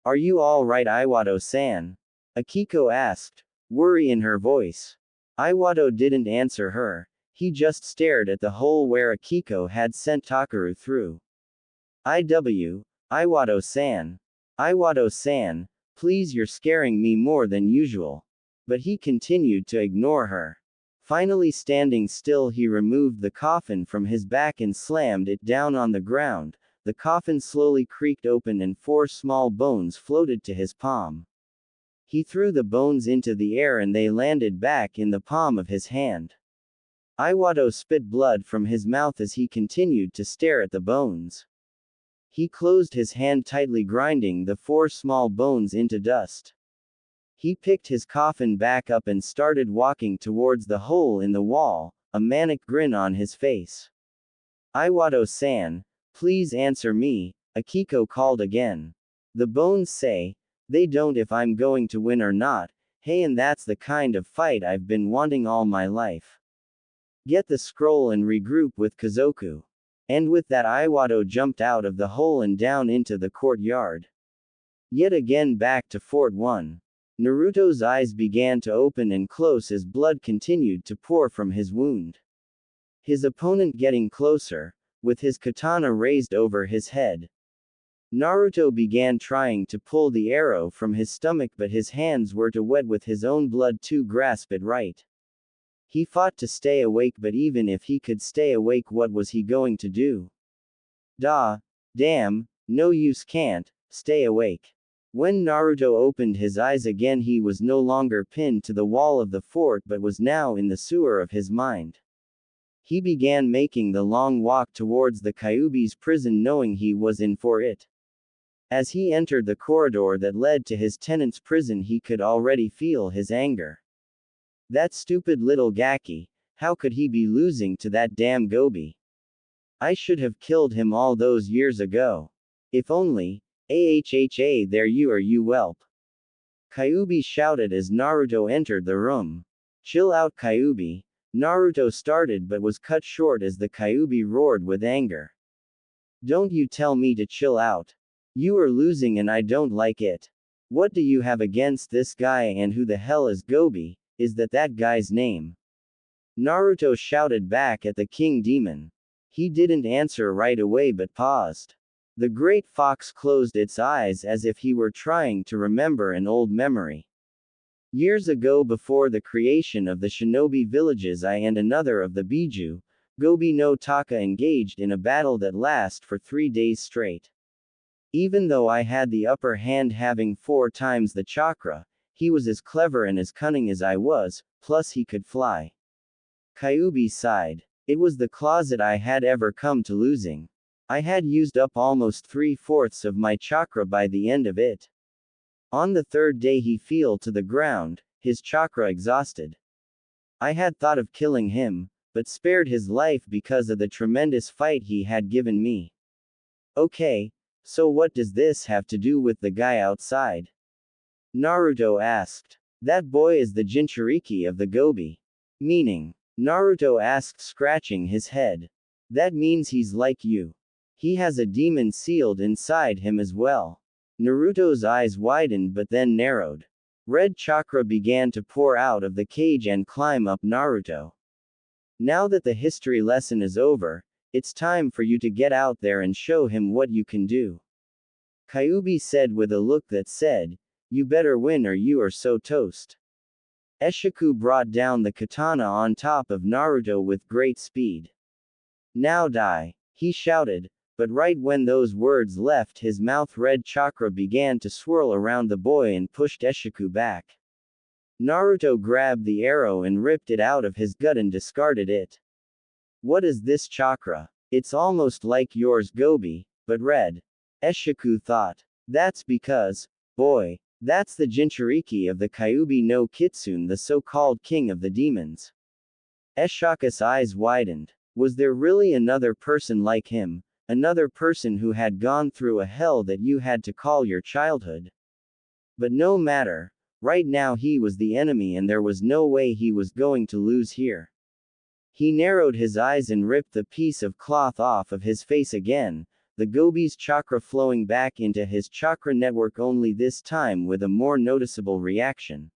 "Are you all right, Iwato-san?" Akiko asked, worry in her voice. Iwato didn't answer her. He just stared at the hole where Akiko had sent Takeru through. Iwato-san. Iwato-san, please, you're scaring me more than usual. But he continued to ignore her. Finally standing still, he removed the coffin from his back and slammed it down on the ground. The coffin slowly creaked open and 4 small bones floated to his palm. He threw the bones into the air and they landed back in the palm of his hand. Iwato spit blood from his mouth as he continued to stare at the bones. He closed his hand tightly, grinding the 4 small bones into dust. He picked his coffin back up and started walking towards the hole in the wall, a manic grin on his face. "Iwato-san, please answer me," Akiko called again. "The bones say, they don't if I'm going to win or not, hey, and that's the kind of fight I've been wanting all my life. Get the scroll and regroup with Kazoku." And with that, Iwato jumped out of the hole and down into the courtyard. Yet again back to Fort 1. Naruto's eyes began to open and close as blood continued to pour from his wound. His opponent getting closer, with his katana raised over his head. Naruto began trying to pull the arrow from his stomach, but his hands were too wet with his own blood to grasp it right. He fought to stay awake, but even if he could stay awake, what was he going to do? Damn, no use, can't stay awake. When Naruto opened his eyes again, he was no longer pinned to the wall of the fort but was now in the sewer of his mind. He began making the long walk towards the Kyuubi's prison, knowing he was in for it. As he entered the corridor that led to his tenant's prison, he could already feel his anger. That stupid little Gaki, how could he be losing to that damn Gobi? I should have killed him all those years ago. If only. Ahha, there you are, you whelp. Kyuubi shouted as Naruto entered the room. Chill out, Kyuubi. Naruto started but was cut short as the Kyuubi roared with anger. Don't you tell me to chill out. You are losing and I don't like it. What do you have against this guy, and who the hell is Gobi? Is that guy's name? Naruto shouted back at the king demon. He didn't answer right away but paused. The great fox closed its eyes as if he were trying to remember an old memory. Years ago, before the creation of the shinobi villages, I and another of the Biju, Gobi no Taka, engaged in a battle that lasted for 3 days straight. Even though I had the upper hand, having 4 times the chakra, he was as clever and as cunning as I was, plus he could fly. Kyuubi sighed. It was the closet I had ever come to losing. I had used up almost 3/4 of my chakra by the end of it. On the 3rd day he fell to the ground, his chakra exhausted. I had thought of killing him, but spared his life because of the tremendous fight he had given me. Okay, so what does this have to do with the guy outside? Naruto asked. That boy is the Jinchuriki of the Gobi. Meaning? Naruto asked, scratching his head. That means he's like you. He has a demon sealed inside him as well. Naruto's eyes widened but then narrowed. Red chakra began to pour out of the cage and climb up Naruto. Now that the history lesson is over, it's time for you to get out there and show him what you can do. Kyuubi said with a look that said, you better win or you are so toast. Eshiku brought down the katana on top of Naruto with great speed. Now die, he shouted, but right when those words left his mouth, red chakra began to swirl around the boy and pushed Eshiku back. Naruto grabbed the arrow and ripped it out of his gut and discarded it. What is this chakra? It's almost like yours, Gobi, but red. Eshiku thought. That's because, boy, that's the Jinchuriki of the Kyuubi no Kitsune, the so-called king of the demons. Ashoka's eyes widened. Was there really another person like him? Another person who had gone through a hell that you had to call your childhood? But no matter. Right now he was the enemy and there was no way he was going to lose here. He narrowed his eyes and ripped the piece of cloth off of his face again, the Gobi's chakra flowing back into his chakra network, only this time with a more noticeable reaction.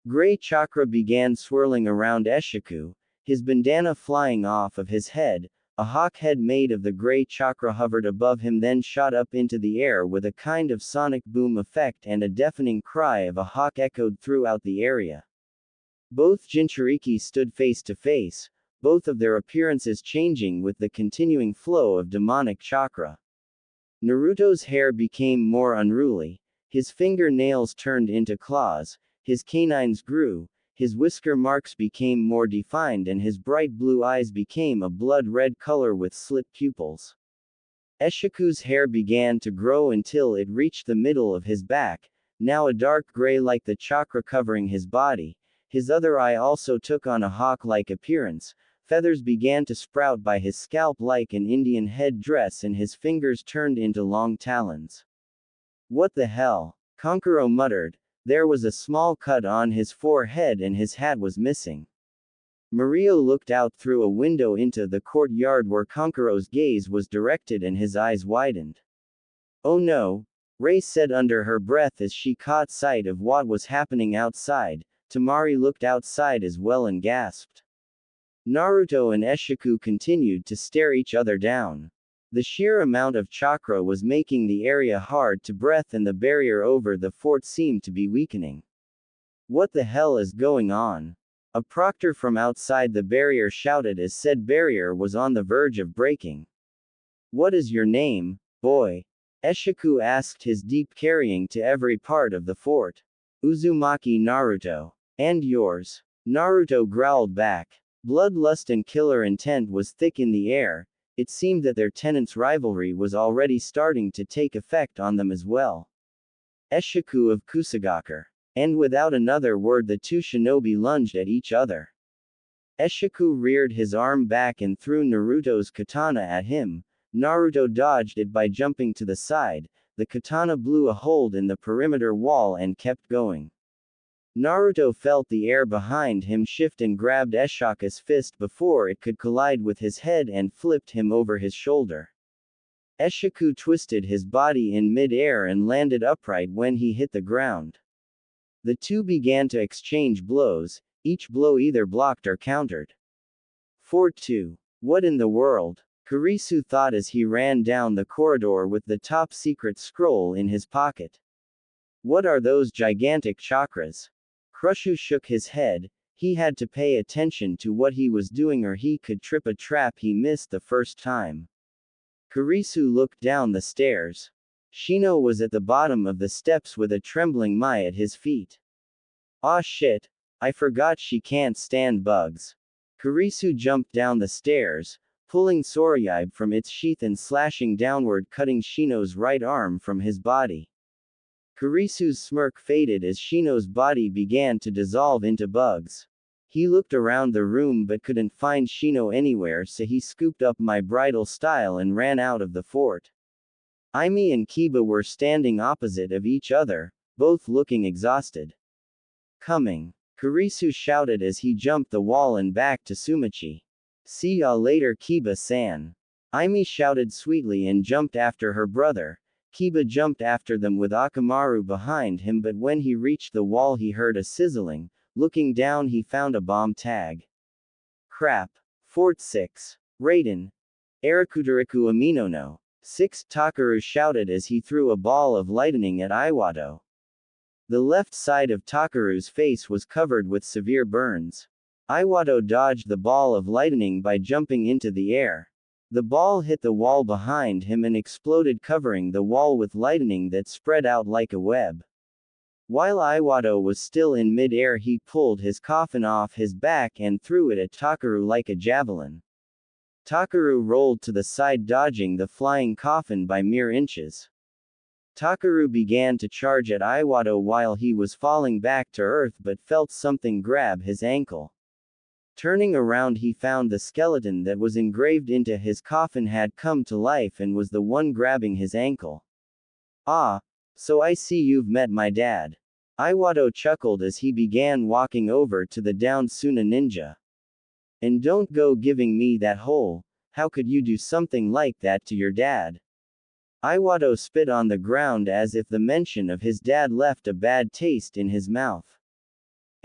Gray chakra began swirling around Eshiku, his bandana flying off of his head. A hawk head made of the gray chakra hovered above him, then shot up into the air with a kind of sonic boom effect, and a deafening cry of a hawk echoed throughout the area. Both Jinchuriki stood face to face, both of their appearances changing with the continuing flow of demonic chakra. Naruto's hair became more unruly, his fingernails turned into claws, his canines grew, his whisker marks became more defined, and his bright blue eyes became a blood-red color with slit pupils. Eshiku's hair began to grow until it reached the middle of his back, now a dark gray like the chakra covering his body. His other eye also took on a hawk-like appearance. Feathers began to sprout by his scalp like an Indian head dress, and his fingers turned into long talons. What the hell? Kankuro muttered. There was a small cut on his forehead and his hat was missing. Mario looked out through a window into the courtyard where Kankuro's gaze was directed and his eyes widened. Oh no, Ray said under her breath as she caught sight of what was happening outside. Temari looked outside as well and gasped. Naruto and Eshiku continued to stare each other down. The sheer amount of chakra was making the area hard to breathe and the barrier over the fort seemed to be weakening. What the hell is going on? A proctor from outside the barrier shouted as said barrier was on the verge of breaking. What is your name, boy? Eshiku asked, his deep carrying to every part of the fort. Uzumaki Naruto. And yours? Naruto growled back. Bloodlust and killer intent was thick in the air. It seemed that their tenants' rivalry was already starting to take effect on them as well. Eshiku of Kusagakure. And without another word the two shinobi lunged at each other. Eshiku reared his arm back and threw Naruto's katana at him. Naruto dodged it by jumping to the side. The katana blew a hole in the perimeter wall and kept going. Naruto felt the air behind him shift and grabbed Ashoka's fist before it could collide with his head and flipped him over his shoulder. Eshiku twisted his body in mid-air and landed upright when he hit the ground. The two began to exchange blows, each blow either blocked or countered. Fort 2. What in the world? Kurisu thought as he ran down the corridor with the top secret scroll in his pocket. What are those gigantic chakras? Krushu shook his head. He had to pay attention to what he was doing or he could trip a trap he missed the first time. Kurisu looked down the stairs. Shino was at the bottom of the steps with a trembling Mai at his feet. Aw shit, I forgot she can't stand bugs. Kurisu jumped down the stairs, pulling Sorayubi from its sheath and slashing downward, cutting Shino's right arm from his body. Kurisu's smirk faded as Shino's body began to dissolve into bugs. He looked around the room but couldn't find Shino anywhere, so he scooped up my bridal style and ran out of the fort. Aimi and Kiba were standing opposite of each other, both looking exhausted. Coming. Kurisu shouted as he jumped the wall and back to Sumichi. See ya later, Kiba-san. Aimi shouted sweetly and jumped after her brother. Kiba jumped after them with Akamaru behind him, but when he reached the wall he heard a sizzling. Looking down he found a bomb tag. Crap. Fort 6. Raiden. Arakutariku Amino no. 6. Takaru shouted as he threw a ball of lightning at Iwato. The left side of Takaru's face was covered with severe burns. Iwato dodged the ball of lightning by jumping into the air. The ball hit the wall behind him and exploded, covering the wall with lightning that spread out like a web. While Iwato was still in mid-air he pulled his coffin off his back and threw it at Takaru like a javelin. Takaru rolled to the side, dodging the flying coffin by mere inches. Takaru began to charge at Iwado while he was falling back to earth but felt something grab his ankle. Turning around, he found the skeleton that was engraved into his coffin had come to life and was the one grabbing his ankle. Ah, so I see you've met my dad. Iwado chuckled as he began walking over to the downed Suna ninja. And don't go giving me that hole. How could you do something like that to your dad? Iwado spit on the ground as if the mention of his dad left a bad taste in his mouth.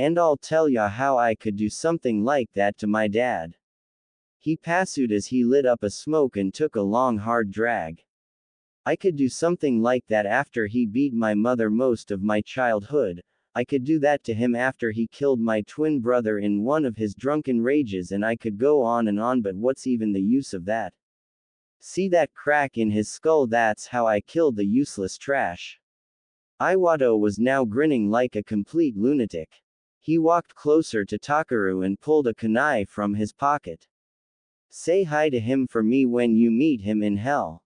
And I'll tell ya how I could do something like that to my dad. He passed as he lit up a smoke and took a long hard drag. I could do something like that after he beat my mother most of my childhood. I could do that to him after he killed my twin brother in one of his drunken rages, and I could go on, but what's even the use of that? See that crack in his skull? That's how I killed the useless trash. Iwado was now grinning like a complete lunatic. He walked closer to Takaru and pulled a kunai from his pocket. Say hi to him for me when you meet him in hell.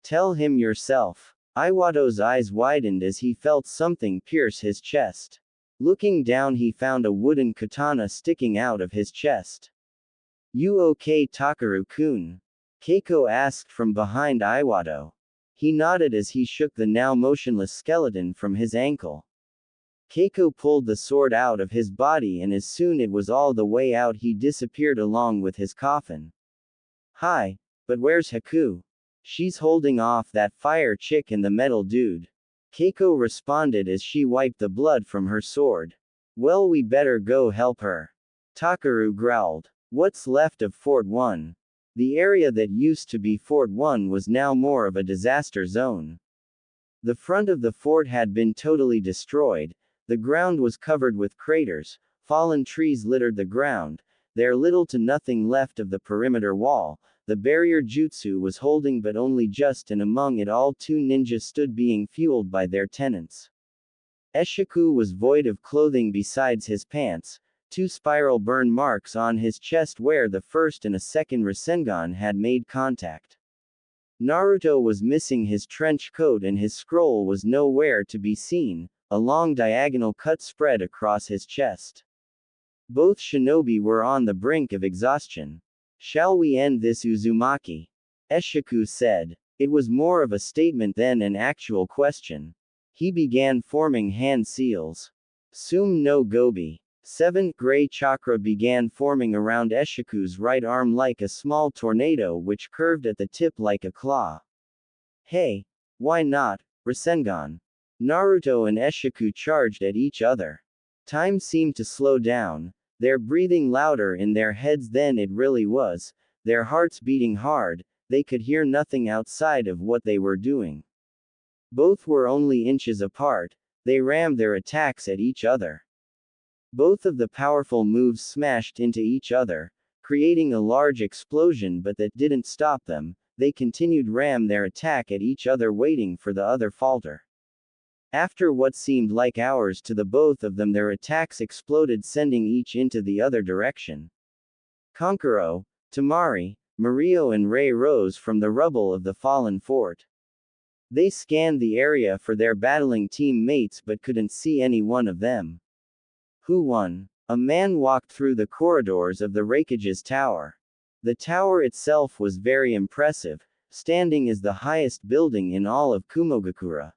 Tell him yourself. Iwado's eyes widened as he felt something pierce his chest. Looking down, he found a wooden katana sticking out of his chest. You okay, Takaru-kun? Keiko asked from behind Iwado. He nodded as he shook the now motionless skeleton from his ankle. Keiko pulled the sword out of his body, and as soon as it was all the way out, he disappeared along with his coffin. Hi, but where's Haku? She's holding off that fire chick and the metal dude. Keiko responded as she wiped the blood from her sword. Well, we better go help her. Takaru growled. What's left of Fort 1? The area that used to be Fort 1 was now more of a disaster zone. The front of the fort had been totally destroyed. The ground was covered with craters, fallen trees littered the ground, there little to nothing left of the perimeter wall. The barrier jutsu was holding, but only just, and among it all 2 ninjas stood being fueled by their tenants. Eshiku was void of clothing besides his pants, 2 spiral burn marks on his chest where the first and a second Rasengan had made contact. Naruto was missing his trench coat and his scroll was nowhere to be seen, a long diagonal cut spread across his chest. Both shinobi were on the brink of exhaustion. Shall we end this, Uzumaki? Eshiku said. It was more of a statement than an actual question. He began forming hand seals. Sum no gobi. 7 gray chakra began forming around Eshiku's right arm like a small tornado which curved at the tip like a claw. Hey, why not, Rasengan? Naruto and Eshiku charged at each other. Time seemed to slow down, their breathing louder in their heads than it really was, their hearts beating hard, they could hear nothing outside of what they were doing. Both were only inches apart, they rammed their attacks at each other. Both of the powerful moves smashed into each other, creating a large explosion, but that didn't stop them, they continued ram their attack at each other waiting for the other falter. After what seemed like hours to the both of them, their attacks exploded, sending each into the other direction. Kankuro, Temari, Mario and Ray rose from the rubble of the fallen fort. They scanned the area for their battling teammates but couldn't see any one of them. Who won? A man walked through the corridors of the Raikage's tower. The tower itself was very impressive, standing as the highest building in all of Kumogakura.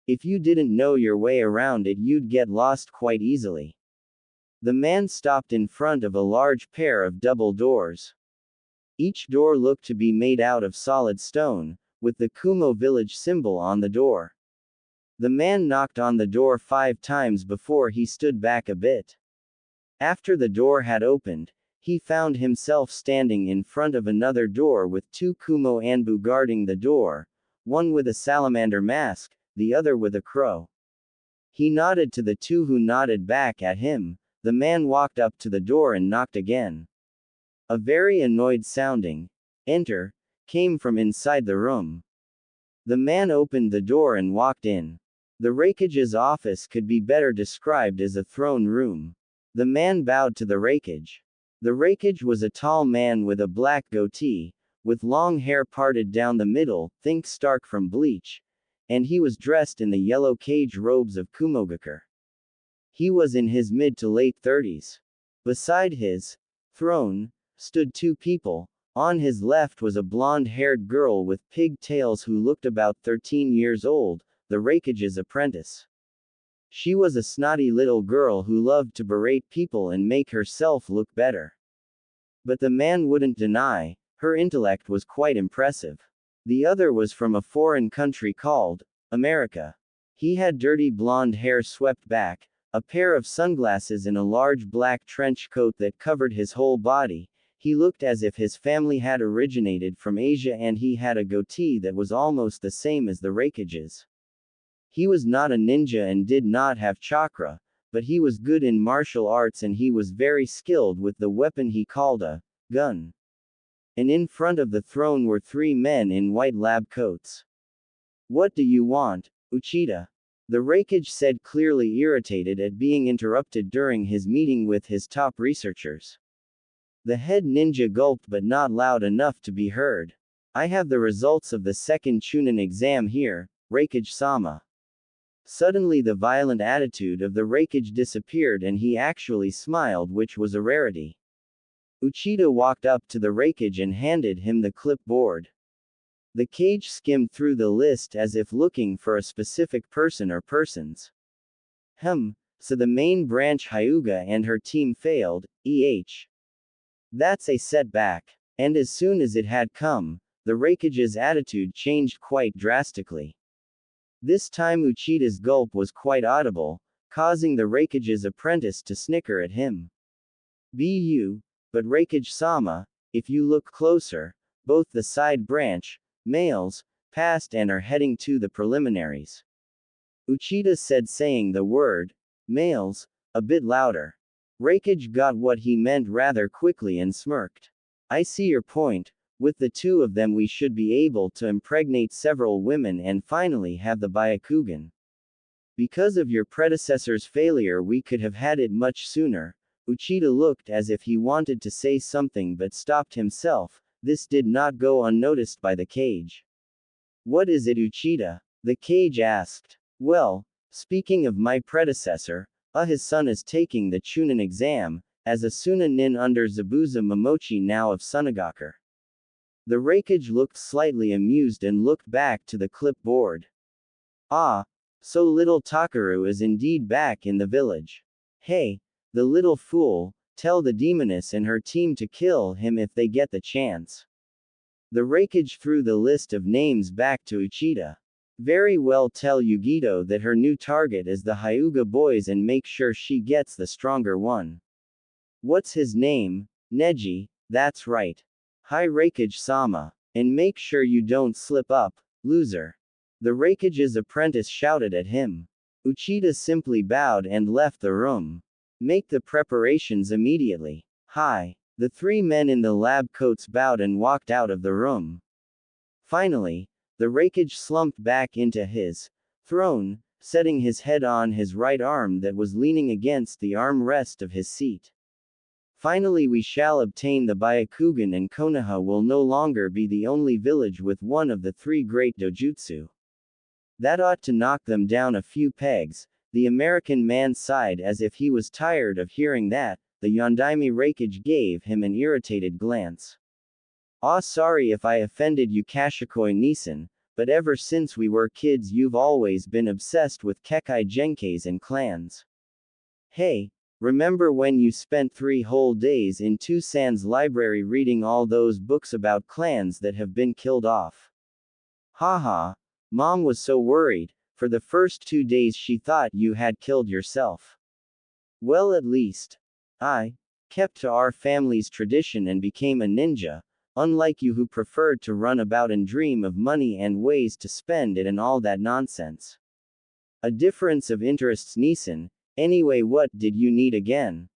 If you didn't know your way around it, you'd get lost quite easily. The man stopped in front of a large pair of double doors. Each door looked to be made out of solid stone, with the Kumo village symbol on the door. The man knocked on the door 5 times before he stood back a bit. After the door had opened, he found himself standing in front of another door with 2 Kumo Anbu guarding the door, one with a salamander mask, the other with a crow. He nodded to the 2 who nodded back at him. The man walked up to the door and knocked again. A very annoyed sounding, "Enter," came from inside the room. The man opened the door and walked in. The Raikage's office could be better described as a throne room. The man bowed to the Raikage. The Raikage was a tall man with a black goatee, with long hair parted down the middle, think Stark from Bleach. and he was dressed in the yellow cage robes of Kumogakure. He was in his mid to late 30s. Beside his throne stood two people. On his left was a blonde-haired girl with pigtails who looked about 13 years old, the Raikage's apprentice. She was a snotty little girl who loved to berate people and make herself look better. But the man wouldn't deny, her intellect was quite impressive. The other was from a foreign country called America. He had dirty blonde hair swept back, a pair of sunglasses and a large black trench coat that covered his whole body. He looked as if his family had originated from Asia, and he had a goatee that was almost the same as the Raikage's. He was not a ninja and did not have chakra, but he was good in martial arts and he was very skilled with the weapon he called a gun. And in front of the throne were three men in white lab coats. "What do you want, Uchida?" The Raikage said, clearly irritated at being interrupted during his meeting with his top researchers. The head ninja gulped, but not loud enough to be heard. "I have the results of the second Chunin exam here, Raikage-sama." Suddenly the violent attitude of the Raikage disappeared and he actually smiled, which was a rarity. Uchida walked up to the Raikage and handed him the clipboard. The Kage skimmed through the list as if looking for a specific person or persons. So the main branch Hyuga and her team failed, That's a setback. And as soon as it had come, the Raikage's attitude changed quite drastically. This time Uchida's gulp was quite audible, causing the Raikage's apprentice to snicker at him. But Raikage-sama, if you look closer, both the side branch males passed and are heading to the preliminaries. Uchida said, saying the word males a bit louder. Raikage got what he meant rather quickly and smirked. "I see your point. With the two of them we should be able to impregnate several women and finally have the Byakugan. Because of your predecessor's failure we could have had it much sooner." Uchida looked as if he wanted to say something but stopped himself. This did not go unnoticed by the Kage. "What is it, Uchida?" the Kage asked. "Well, speaking of my predecessor, his son is taking the Chunin exam, as a Suna nin under Zabuza Momochi now of Sunagakure." The Raikage looked slightly amused and looked back to the clipboard. "Ah, so little Takaru is indeed back in the village. Hey, the little fool, tell the demoness and her team to kill him if they get the chance." The Raikage threw the list of names back to Uchida. "Very well, tell Yugito that her new target is the Hyuga boys and make sure she gets the stronger one." "What's his name?" "Neji, that's right. Hi Raikage-sama. And make sure you don't slip up, loser." The Raikage's apprentice shouted at him. Uchida simply bowed and left the room. "Make the preparations immediately." "Hi." The three men in the lab coats bowed and walked out of the room. Finally, the Raikage slumped back into his throne, setting his head on his right arm that was leaning against the armrest of his seat. "Finally we shall obtain the Byakugan and Konoha will no longer be the only village with one of the three great dojutsu. That ought to knock them down a few pegs." The American man sighed as if he was tired of hearing that. The Yondaime Raikage gave him an irritated glance. Sorry if I offended you, Kashikoi-Nisan, but ever since we were kids you've always been obsessed with Kekai Genkais and clans. Hey, remember when you spent 3 whole days in Tucsan's library reading all those books about clans that have been killed off? Haha. Mom was so worried. For the first 2 days she thought you had killed yourself. Well, at least I kept to our family's tradition and became a ninja, unlike you who preferred to run about and dream of money and ways to spend it and all that nonsense. A difference of interests, Nisan. Anyway, what did you need again?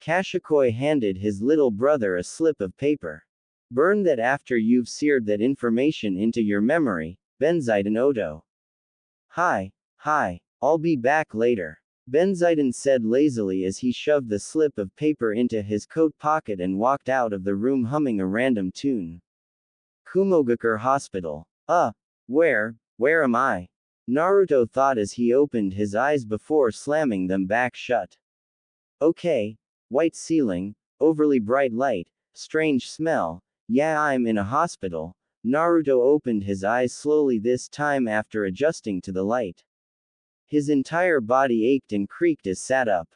Kashikoi handed his little brother a slip of paper. Burn that after you've seared that information into your memory, Benzaiden Oto. Hi, I'll be back later. Benzaiden said lazily as he shoved the slip of paper into his coat pocket and walked out of the room humming a random tune. Kumogakure Hospital. Where? Where am I? Naruto thought as he opened his eyes before slamming them back shut. Okay. White ceiling, overly bright light, strange smell. Yeah, I'm in a hospital. Naruto opened his eyes slowly, this time after adjusting to the light. His entire body ached and creaked as sat up.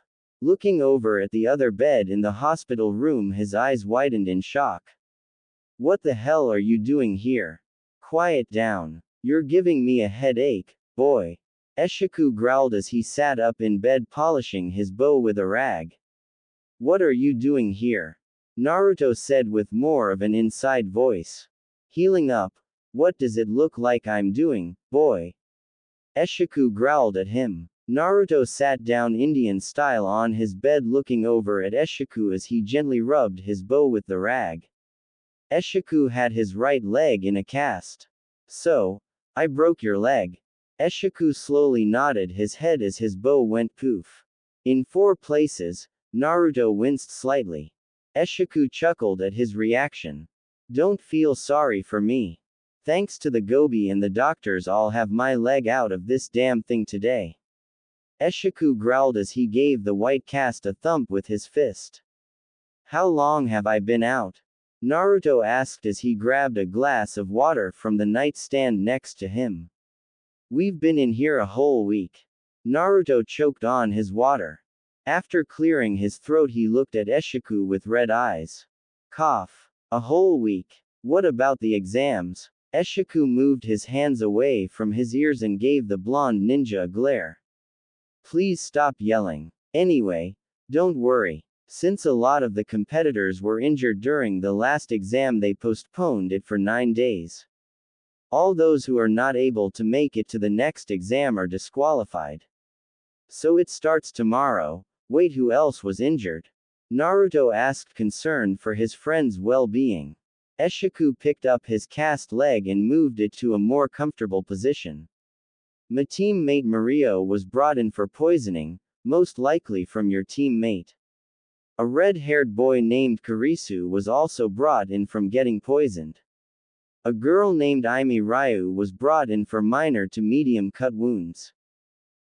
Looking over at the other bed in the hospital room, his eyes widened in shock. What the hell are you doing here? Quiet down. You're giving me a headache, boy. Eshiku growled as he sat up in bed polishing his bow with a rag. What are you doing here? Naruto said with more of an inside voice. Healing up. What does it look like I'm doing, boy? Eshiku growled at him. Naruto sat down Indian style on his bed looking over at Eshiku as he gently rubbed his bow with the rag. Eshiku had his right leg in a cast. So, I broke your leg. Eshiku slowly nodded his head as his bow went poof. In 4 places. Naruto winced slightly. Eshiku chuckled at his reaction. Don't feel sorry for me. Thanks to the Gobi and the doctors, I'll have my leg out of this damn thing today. Eshiku growled as he gave the white cast a thump with his fist. How long have I been out? Naruto asked as he grabbed a glass of water from the nightstand next to him. We've been in here a whole week. Naruto choked on his water. After clearing his throat, he looked at Eshiku with red eyes. Cough. A whole week. What about the exams? Eshiku moved his hands away from his ears and gave the blonde ninja a glare. Please stop yelling. Anyway, don't worry. Since a lot of the competitors were injured during the last exam, they postponed it for 9 days. All those who are not able to make it to the next exam are disqualified. So it starts tomorrow. Wait, who else was injured? Naruto asked, concerned for his friend's well-being. Eshiku picked up his cast leg and moved it to a more comfortable position. My teammate Mario was brought in for poisoning, most likely from your teammate. A red-haired boy named Kurisu was also brought in from getting poisoned. A girl named Aimi Ryu was brought in for minor to medium cut wounds.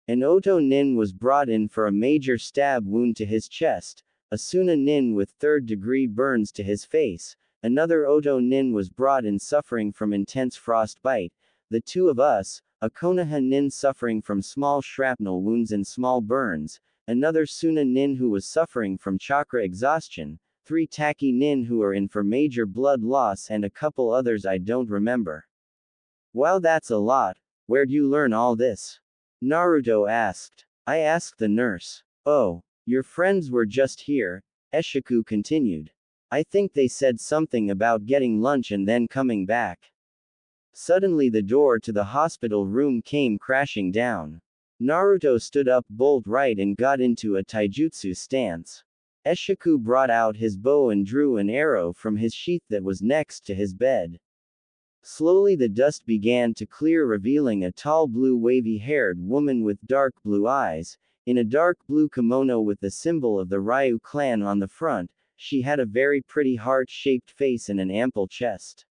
An Oto Nin was brought in for a major stab wound to his chest, a Suna Nin with 3rd-degree burns to his face, another Oto Nin was brought in suffering from intense frostbite, the 2 of us, a Konoha Nin suffering from small shrapnel wounds and small burns, another Suna Nin who was suffering from chakra exhaustion, 3 Taki Nin who are in for major blood loss, and a couple others I don't remember. Wow, that's a lot. Where'd you learn all this? Naruto asked. I asked the nurse. Oh, your friends were just here, Eshiku continued. I think they said something about getting lunch and then coming back. Suddenly the door to the hospital room came crashing down. Naruto stood up bolt right and got into a taijutsu stance. Eshiku brought out his bow and drew an arrow from his sheath that was next to his bed. Slowly the dust began to clear, revealing a tall blue wavy-haired woman with dark blue eyes, in a dark blue kimono with the symbol of the Ryu clan on the front. She had a very pretty heart-shaped face and an ample chest.